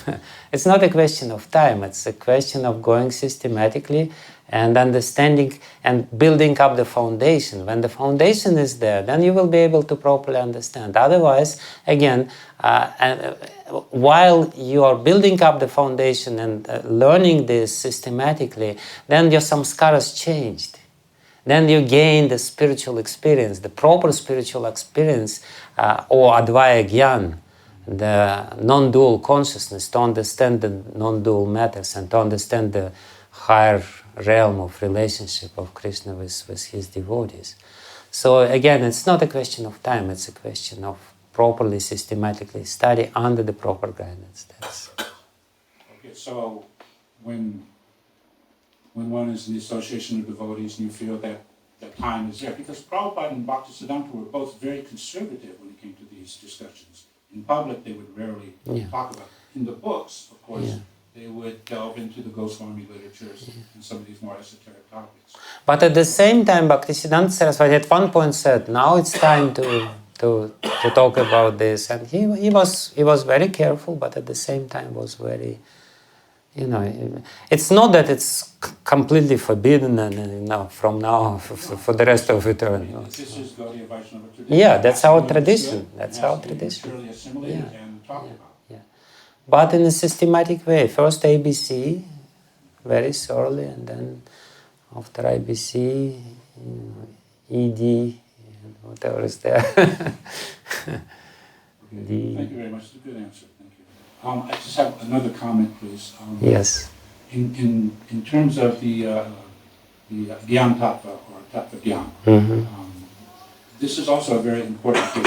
A: It's not a question of time, it's a question of going systematically and understanding and building up the foundation. When the foundation is there, then you will be able to properly understand. Otherwise, again, while you are building up the foundation and learning this systematically, then your samskaras changed. Then you gain the spiritual experience, the proper spiritual experience, or advaya gyan, the non-dual consciousness, to understand the non-dual matters and to understand the higher realm of relationship of Krishna with his devotees. So again, it's not a question of time, it's a question of properly, systematically study under the proper guidance.
B: Okay, so when one is in the association of devotees and you feel that time is there, because Prabhupada and Bhaktisiddhanta were both very conservative when it came to these discussions. In public, they would rarely talk about it. In the books, of course, they would delve into the Goswami literatures and some of these more esoteric topics.
A: But at the same time, Bhaktisiddhanta Saraswati at one point said, now it's time to talk about this. And he was very careful, but at the same time was very, you know, it's not that it's completely forbidden and, you know, from now for the rest of eternity.
B: This is Gaudiya Vaishnava tradition.
A: Yeah, that's our tradition. That's our tradition.
B: Purely assimilated and talked about.
A: But in a systematic way. First ABC, very thoroughly, and then after ABC, ED, and whatever is there.
B: Okay. Thank you very much. It's a good answer. Thank you. I just have another comment, please.
A: Yes.
B: In terms of the Gyan Tattva or Tattva Gyan, this is also a very important thing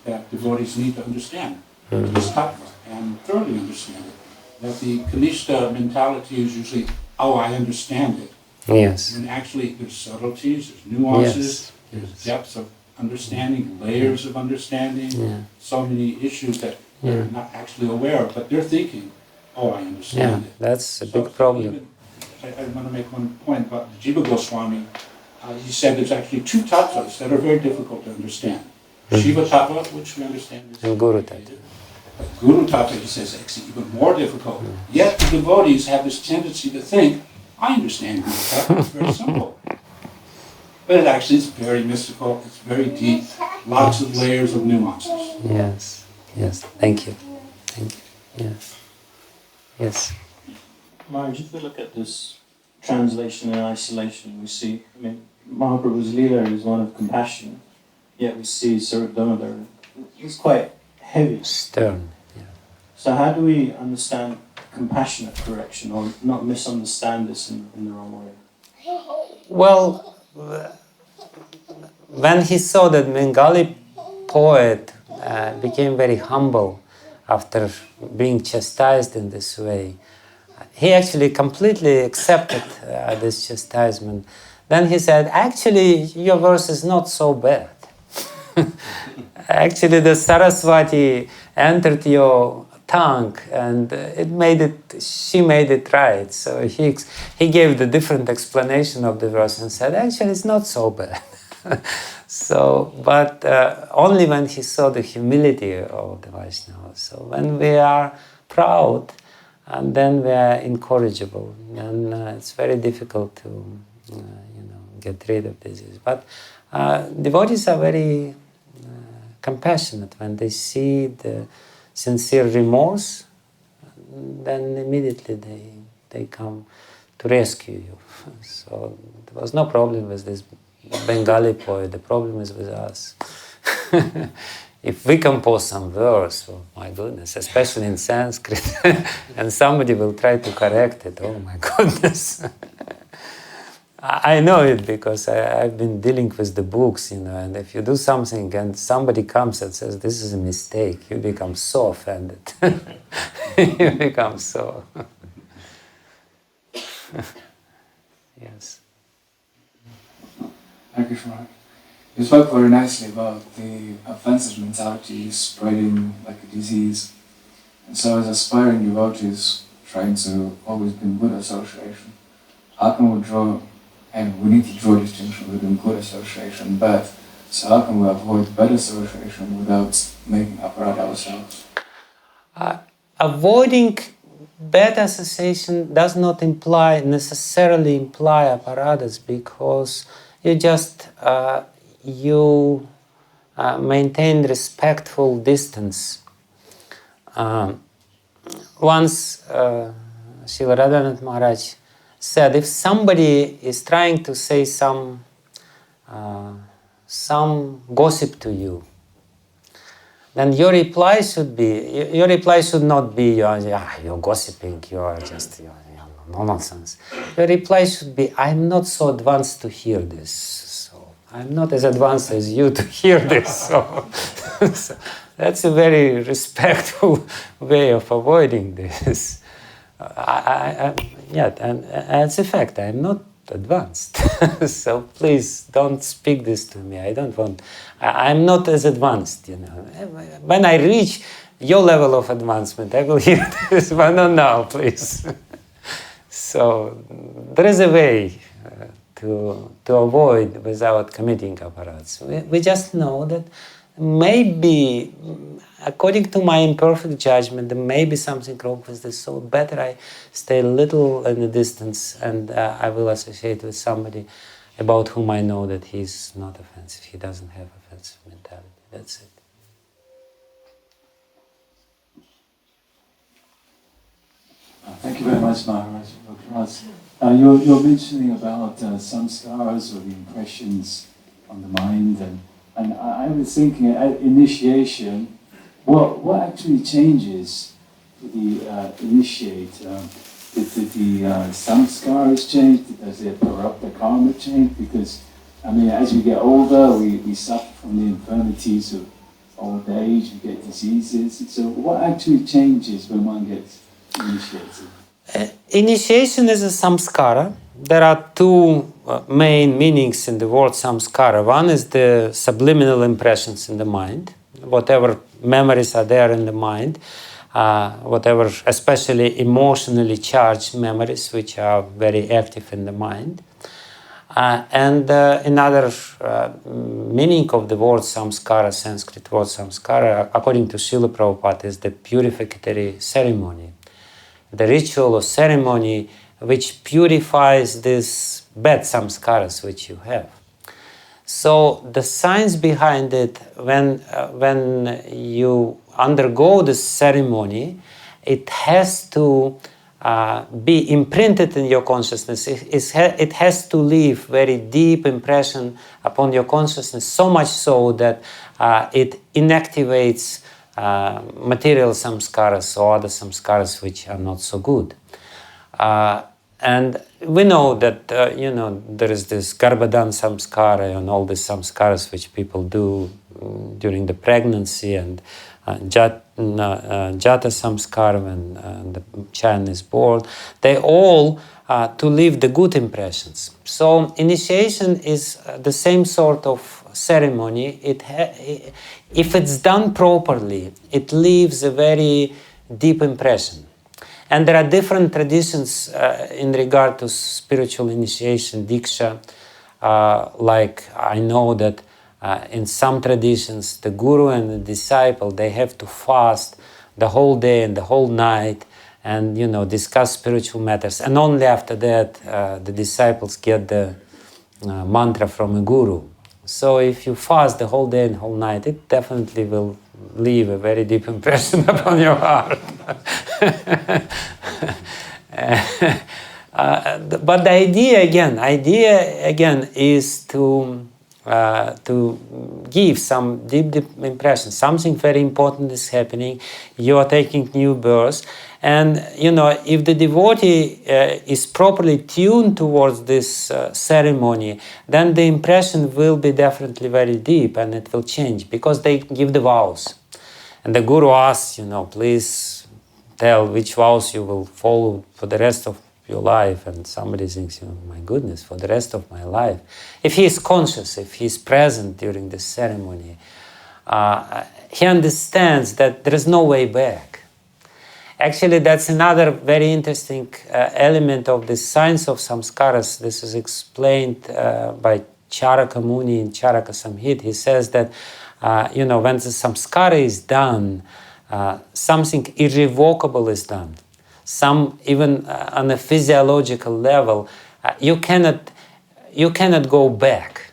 B: that devotees need to understand this Tattva and thoroughly understand it. That the Kanishta mentality is usually, oh, I understand it.
A: Yes.
B: And actually there's subtleties, there's nuances, there's depths of understanding, layers of understanding, so many issues that they're not actually aware of, but they're thinking, oh, I understand it.
A: That's a big problem.
B: I want to make one point about Jiva Goswami. He said there's actually 2 tattvas that are very difficult to understand. Shiva tattva, which we understand is
A: and Guru tattva.
B: But Guru Tata, he says, it's even more difficult. Yet the devotees have this tendency to think, I understand Guru Tata, it's very simple. But it actually is very mystical, it's very deep, lots of layers of nuances.
A: Yes, yes, thank you. Thank you. Yes. Yes.
C: Maharaj, if we look at this translation and isolation, we see, Mahaprabhu's Leela is one of compassion, yet we see Sarup Damodar, he's quite heavy.
A: Stern. Yeah.
C: So how do we understand compassionate correction, or not misunderstand this in the wrong way?
A: Well, when he saw that Bengali poet became very humble after being chastised in this way, he actually completely accepted this chastisement. Then he said, actually, your verse is not so bad. Actually, the Saraswati entered your tongue and she made it right. So he gave the different explanation of the verse and said, actually, it's not so bad. So, but only when he saw the humility of the Vaishnavas. So when we are proud, and then we are incorrigible, and it's very difficult to, get rid of disease. But devotees are very compassionate when they see the sincere remorse. Then immediately they come to rescue you. So there was no problem with this Bengali poet. The problem is with us. If we compose some verse, oh my goodness, especially in Sanskrit, and somebody will try to correct it, oh my goodness. I know it because I've been dealing with the books, and if you do something and somebody comes and says, this is a mistake, you become so offended. You become so... Yes.
D: Thank you, Shmark. You spoke very nicely about the offensive mentality spreading like a disease. And so as aspiring devotees trying to always be in good association, how can we draw, and we need to draw distinction within good association, but so how can we avoid bad association without making aparadha ourselves?
A: Avoiding bad association does not necessarily imply aparadhas, because you just maintain respectful distance. Once Srila Radhanath Maharaj said, if somebody is trying to say some gossip to you, then your reply should not be you're gossiping, you're just nonsense. Your reply should be, I'm not so advanced to hear this, so I'm not as advanced as you to hear this. So that's a very respectful way of avoiding this. And it's a fact, I'm not advanced. So please don't speak this to me. I'm not as advanced, When I reach your level of advancement, I will hear this, but not now, please. So there is a way to avoid without committing aparadhas. We just know that maybe, according to my imperfect judgment, there may be something wrong with this, so better I stay a little in the distance and I will associate with somebody about whom I know that he's not offensive, he doesn't have offensive mentality. That's it.
D: Thank you very much, Maharaj. You're mentioning about samskaras or the impressions on the mind, and I was thinking at initiation, what actually changes for the initiate? Did the samskaras change? Does the Aparadha karma change? Because, as we get older, we suffer from the infirmities of old age, we get diseases. So what actually changes when one gets initiated?
A: Initiation is a samskara. There are two main meanings in the word samskara. One is the subliminal impressions in the mind, whatever memories are there in the mind, whatever, especially emotionally charged memories, which are very active in the mind. And another meaning of the word samskara, Sanskrit word samskara, according to Srila Prabhupada, is the purificatory ceremony. The ritual or ceremony which purifies these bad samskaras which you have. So the science behind it, when you undergo this ceremony, it has to be imprinted in your consciousness. It has to leave very deep impression upon your consciousness, so much so that it inactivates material samskaras or other samskaras which are not so good. And we know that, there is this Garbhadan samskara and all these samskaras which people do during the pregnancy, and Jata samskara when the child is born. They all to leave the good impressions. So initiation is the same sort of ceremony. If it's done properly, it leaves a very deep impression. And there are different traditions in regard to spiritual initiation, diksha. Like I know that in some traditions, the guru and the disciple, they have to fast the whole day and the whole night and, discuss spiritual matters. And only after that, the disciples get the mantra from a guru. So if you fast the whole day and whole night, it definitely will leave a very deep impression upon your heart. But the idea again is to give some deep impression. Something very important is happening. You are taking new birth, and if the devotee is properly tuned towards this ceremony, then the impression will be definitely very deep, and it will change because they give the vows, and the guru asks, please tell which vows you will follow for the rest of your life, and somebody thinks, my goodness, for the rest of my life. If he is conscious, if he is present during the ceremony, he understands that there is no way back. Actually, that's another very interesting element of the science of samskaras. This is explained by Charaka Muni in Charaka Samhita. He says that, when the samskara is done, something irrevocable is done. Some, even on a physiological level, you cannot go back.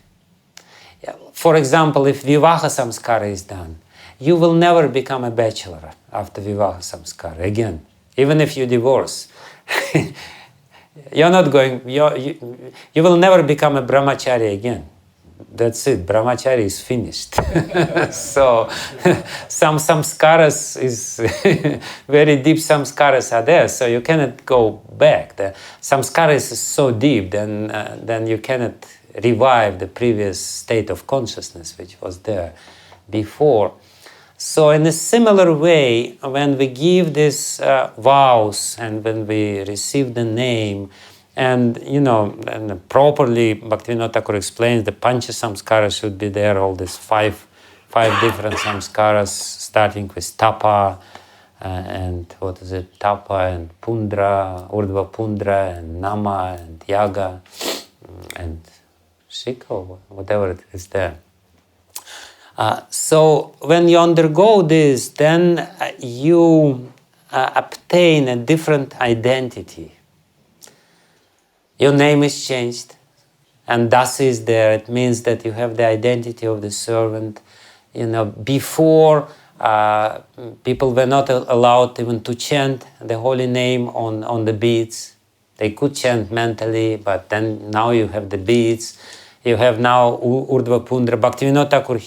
A: For example, if Vivaha samskara is done, you will never become a bachelor after Vivaha samskara again, even if you divorce. You will never become a brahmachari again. That's it. Brahmachari is finished. So some samskaras is very deep samskaras are there, so you cannot go back. The samskaras is so deep, then you cannot revive the previous state of consciousness which was there before. So in a similar way, when we give these vows and when we receive the name, and and properly, Bhaktivinoda Thakur explains the Pancha Samskara should be there, all these five different samskaras, starting with Tapa, and Tapa and Pundra, Urdhva Pundra, and Nama, and Yaga, and Shika, or whatever it is there. So when you undergo this, then you obtain a different identity. Your name is changed, and thus is there. It means that you have the identity of the servant. Before people were not allowed even to chant the holy name on the beads. They could chant mentally, but then now you have the beads. You have now Urdhva Pundra. Bhaktivinoda Thakur,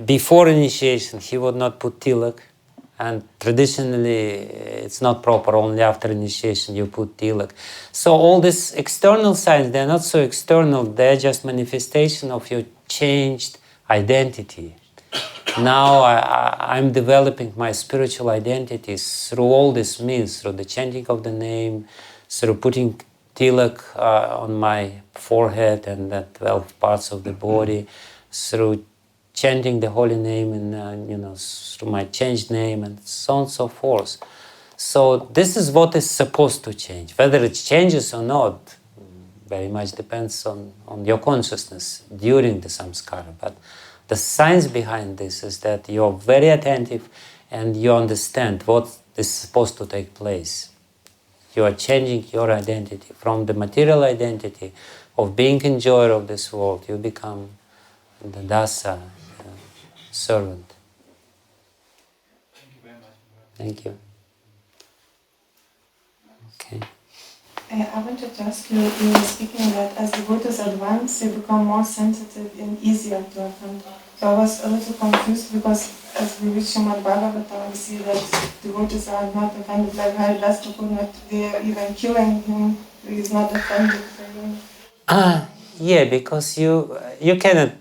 A: before initiation, he would not put tilak. And traditionally, it's not proper. Only after initiation, you put tilak. So all these external signs, they're not so external. They're just manifestation of your changed identity. Now I'm developing my spiritual identity through all these means, through the chanting of the name, through putting tilak on my forehead and the 12 parts of the body, through chanting the holy name and through my changed name, and so on and so forth. So this is what is supposed to change. Whether it changes or not, very much depends on your consciousness during the samskara. But the science behind this is that you're very attentive and you understand what is supposed to take place. You are changing your identity from the material identity of being enjoyer of this world. You become the dasa, servant.
D: Thank you very much.
A: Thank you. Okay.
E: I wanted to ask you, you were speaking that as devotees advance, they become more sensitive and easier to offend. So I was a little confused because as we reach Srimad Bhagavatam, we see that devotees are not offended, like Haridas Thakur, not they are even killing him, he is not offended.
A: Yeah, because you cannot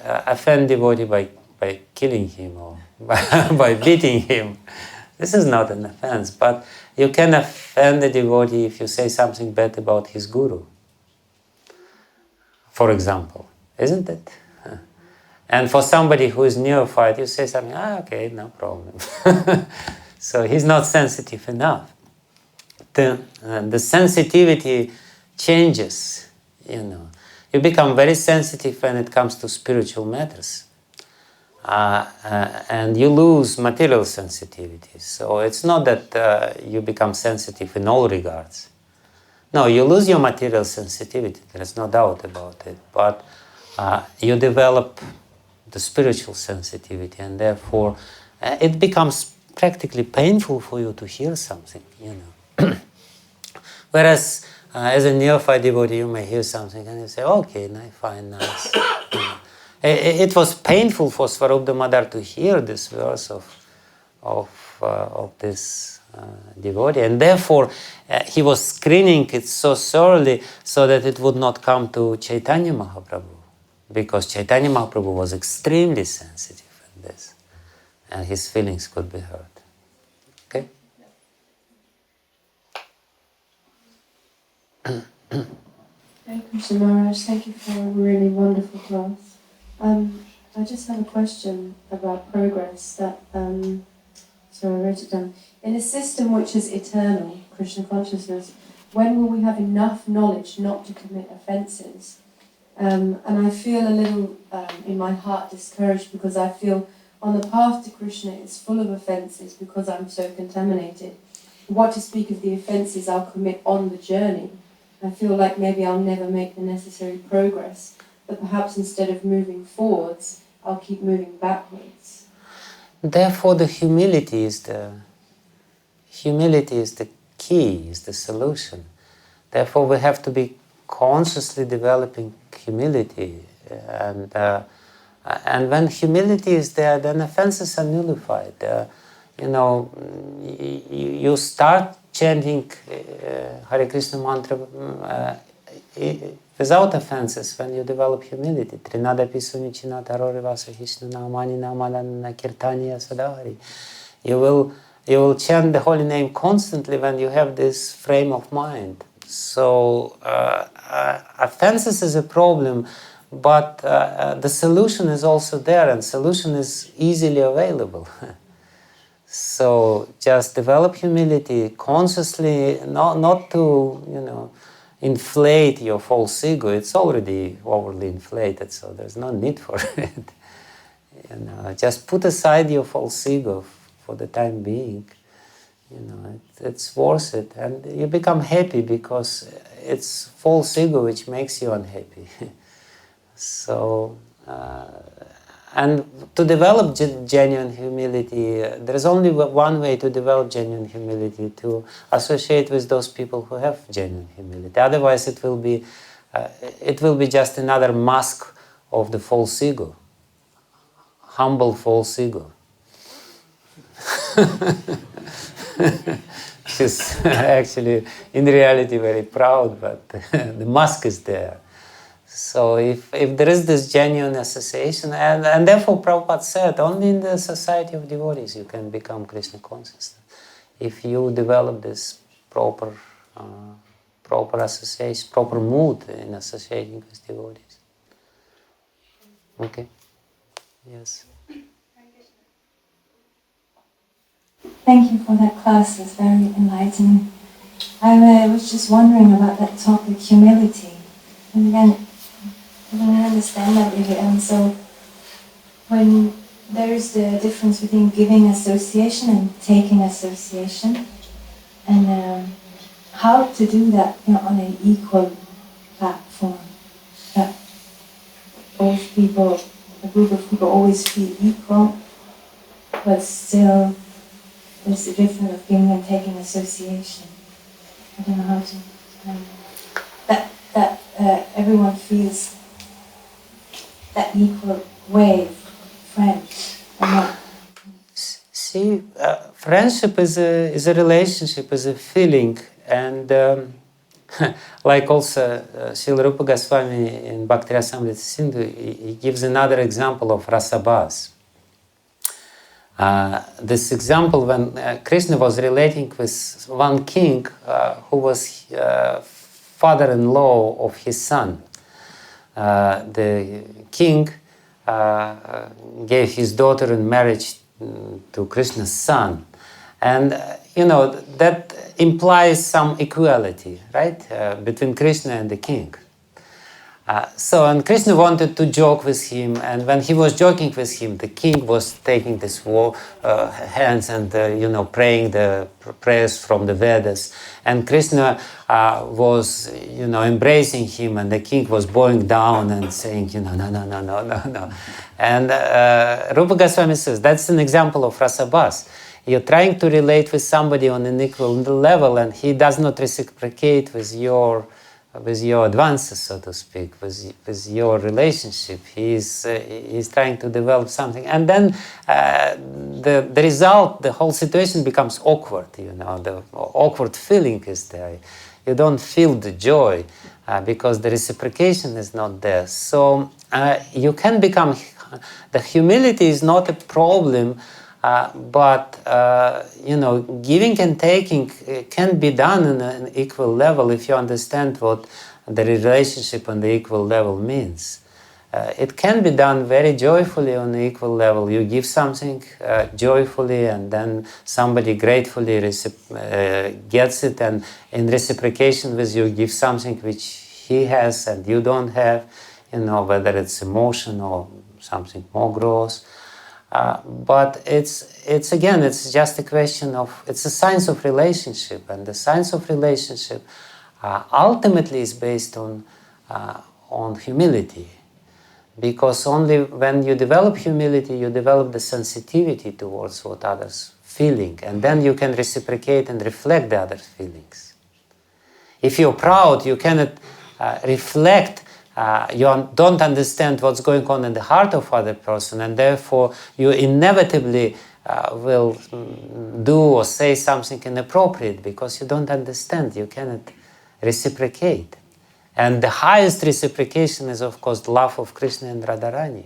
A: offend devotee by killing him or by beating him. This is not an offense, but you can offend the devotee if you say something bad about his guru, for example, isn't it? And for somebody who is neophyte, you say something, okay, no problem. So he's not sensitive enough. The sensitivity changes, you know. You become very sensitive when it comes to spiritual matters. And you lose material sensitivity. So it's not that you become sensitive in all regards. No, you lose your material sensitivity, there's no doubt about it. But you develop the spiritual sensitivity, and therefore it becomes practically painful for you to hear something, you know. Whereas as a neophyte devotee, you may hear something and you say, okay, fine, nice. It was painful for Swarup Damodar to hear this verse of this devotee, and therefore he was screening it so thoroughly so that it would not come to Chaitanya Mahaprabhu, because Chaitanya Mahaprabhu was extremely sensitive in this, and his feelings could be hurt. Okay?
F: Hare Krishna Maharaj, thank you for a really wonderful class. I just have a question about progress that, so I wrote it down. In a system which is eternal, Krishna consciousness, when will we have enough knowledge not to commit offences? And I feel a little, in my heart, discouraged because I feel on the path to Krishna is full of offences because I'm so contaminated. What to speak of the offences I'll commit on the journey? I feel like maybe I'll never make the necessary progress, but perhaps instead of moving forwards, I'll keep moving backwards.
A: Therefore, the humility is the key, is the solution. Therefore, we have to be consciously developing humility, and when humility is there, then offenses are nullified. You start chanting Hare Krishna mantra without offenses when you develop humility. Trinadapi sunicina tarore vasa hishna namani namalana kirtaniya sadahari. You will chant the holy name constantly when you have this frame of mind. So offenses is a problem, but the solution is also there, and solution is easily available. So just develop humility consciously, not to inflate your false ego. It's already overly inflated, so there's no need for it. Just put aside your false ego for the time being. It's worth it, and you become happy because it's false ego which makes you unhappy. So. And to develop genuine humility, there is only one way to develop genuine humility: to associate with those people who have genuine humility. Otherwise, it will be just another mask of the false ego, humble false ego, which is actually, in reality, very proud, but the mask is there. So if there is this genuine association, and therefore Prabhupada said, only in the society of devotees you can become Krishna consciousness. If you develop this proper association, proper mood in associating with devotees. Okay? Yes.
F: Thank you for that class, it's very enlightening. I was just wondering about that topic, humility. And again, I don't understand that really. And so, when there's the difference between giving association and taking association, and how to do that, on an equal platform, that both people, a group of people, always feel equal, but still there's a difference of giving and taking association. I don't know how to. That everyone feels that equal way, friends or not.
A: See, friendship is a relationship, is a feeling, and like also Srila Rupa Goswami in Bhakti Rasamrita Sindhu, he gives another example of rasabhas. This example when Krishna was relating with one king who was father-in-law of his son. The king gave his daughter in marriage to Krishna's son. And, that implies some equality, right, between Krishna and the king. And Krishna wanted to joke with him, and when he was joking with him, the king was taking his hands and, praying the prayers from the Vedas. And Krishna was, embracing him, and the king was bowing down and saying, no. And Rupa Goswami says, that's an example of rasabhas. You're trying to relate with somebody on an equal level, and he does not reciprocate with your advances, so to speak, with your relationship. He's trying to develop something, and then the result, the whole situation becomes awkward. The awkward feeling is there. You don't feel the joy because the reciprocation is not there. So you can become. The humility is not a problem. But giving and taking can be done on an equal level if you understand what the relationship on the equal level means. It can be done very joyfully on the equal level. You give something joyfully, and then somebody gratefully gets it, and in reciprocation with you give something which he has and you don't have, whether it's emotion or something more gross. But it's just a question of, it's a science of relationship, and the science of relationship ultimately is based on humility, because only when you develop humility, you develop the sensitivity towards what others feeling, and then you can reciprocate and reflect the other feelings. If you're proud, you cannot reflect. You don't understand what's going on in the heart of other person, and therefore you inevitably will do or say something inappropriate because you don't understand. You cannot reciprocate. And the highest reciprocation is, of course, the love of Krishna and Radharani.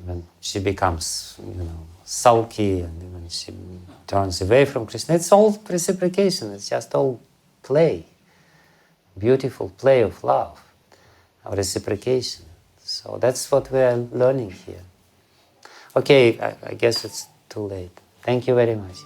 A: When she becomes, sulky, and when she turns away from Krishna, it's all reciprocation. It's just all play, beautiful play of love. Reciprocation. So that's what we are learning here. Okay, I guess it's too late. Thank you very much.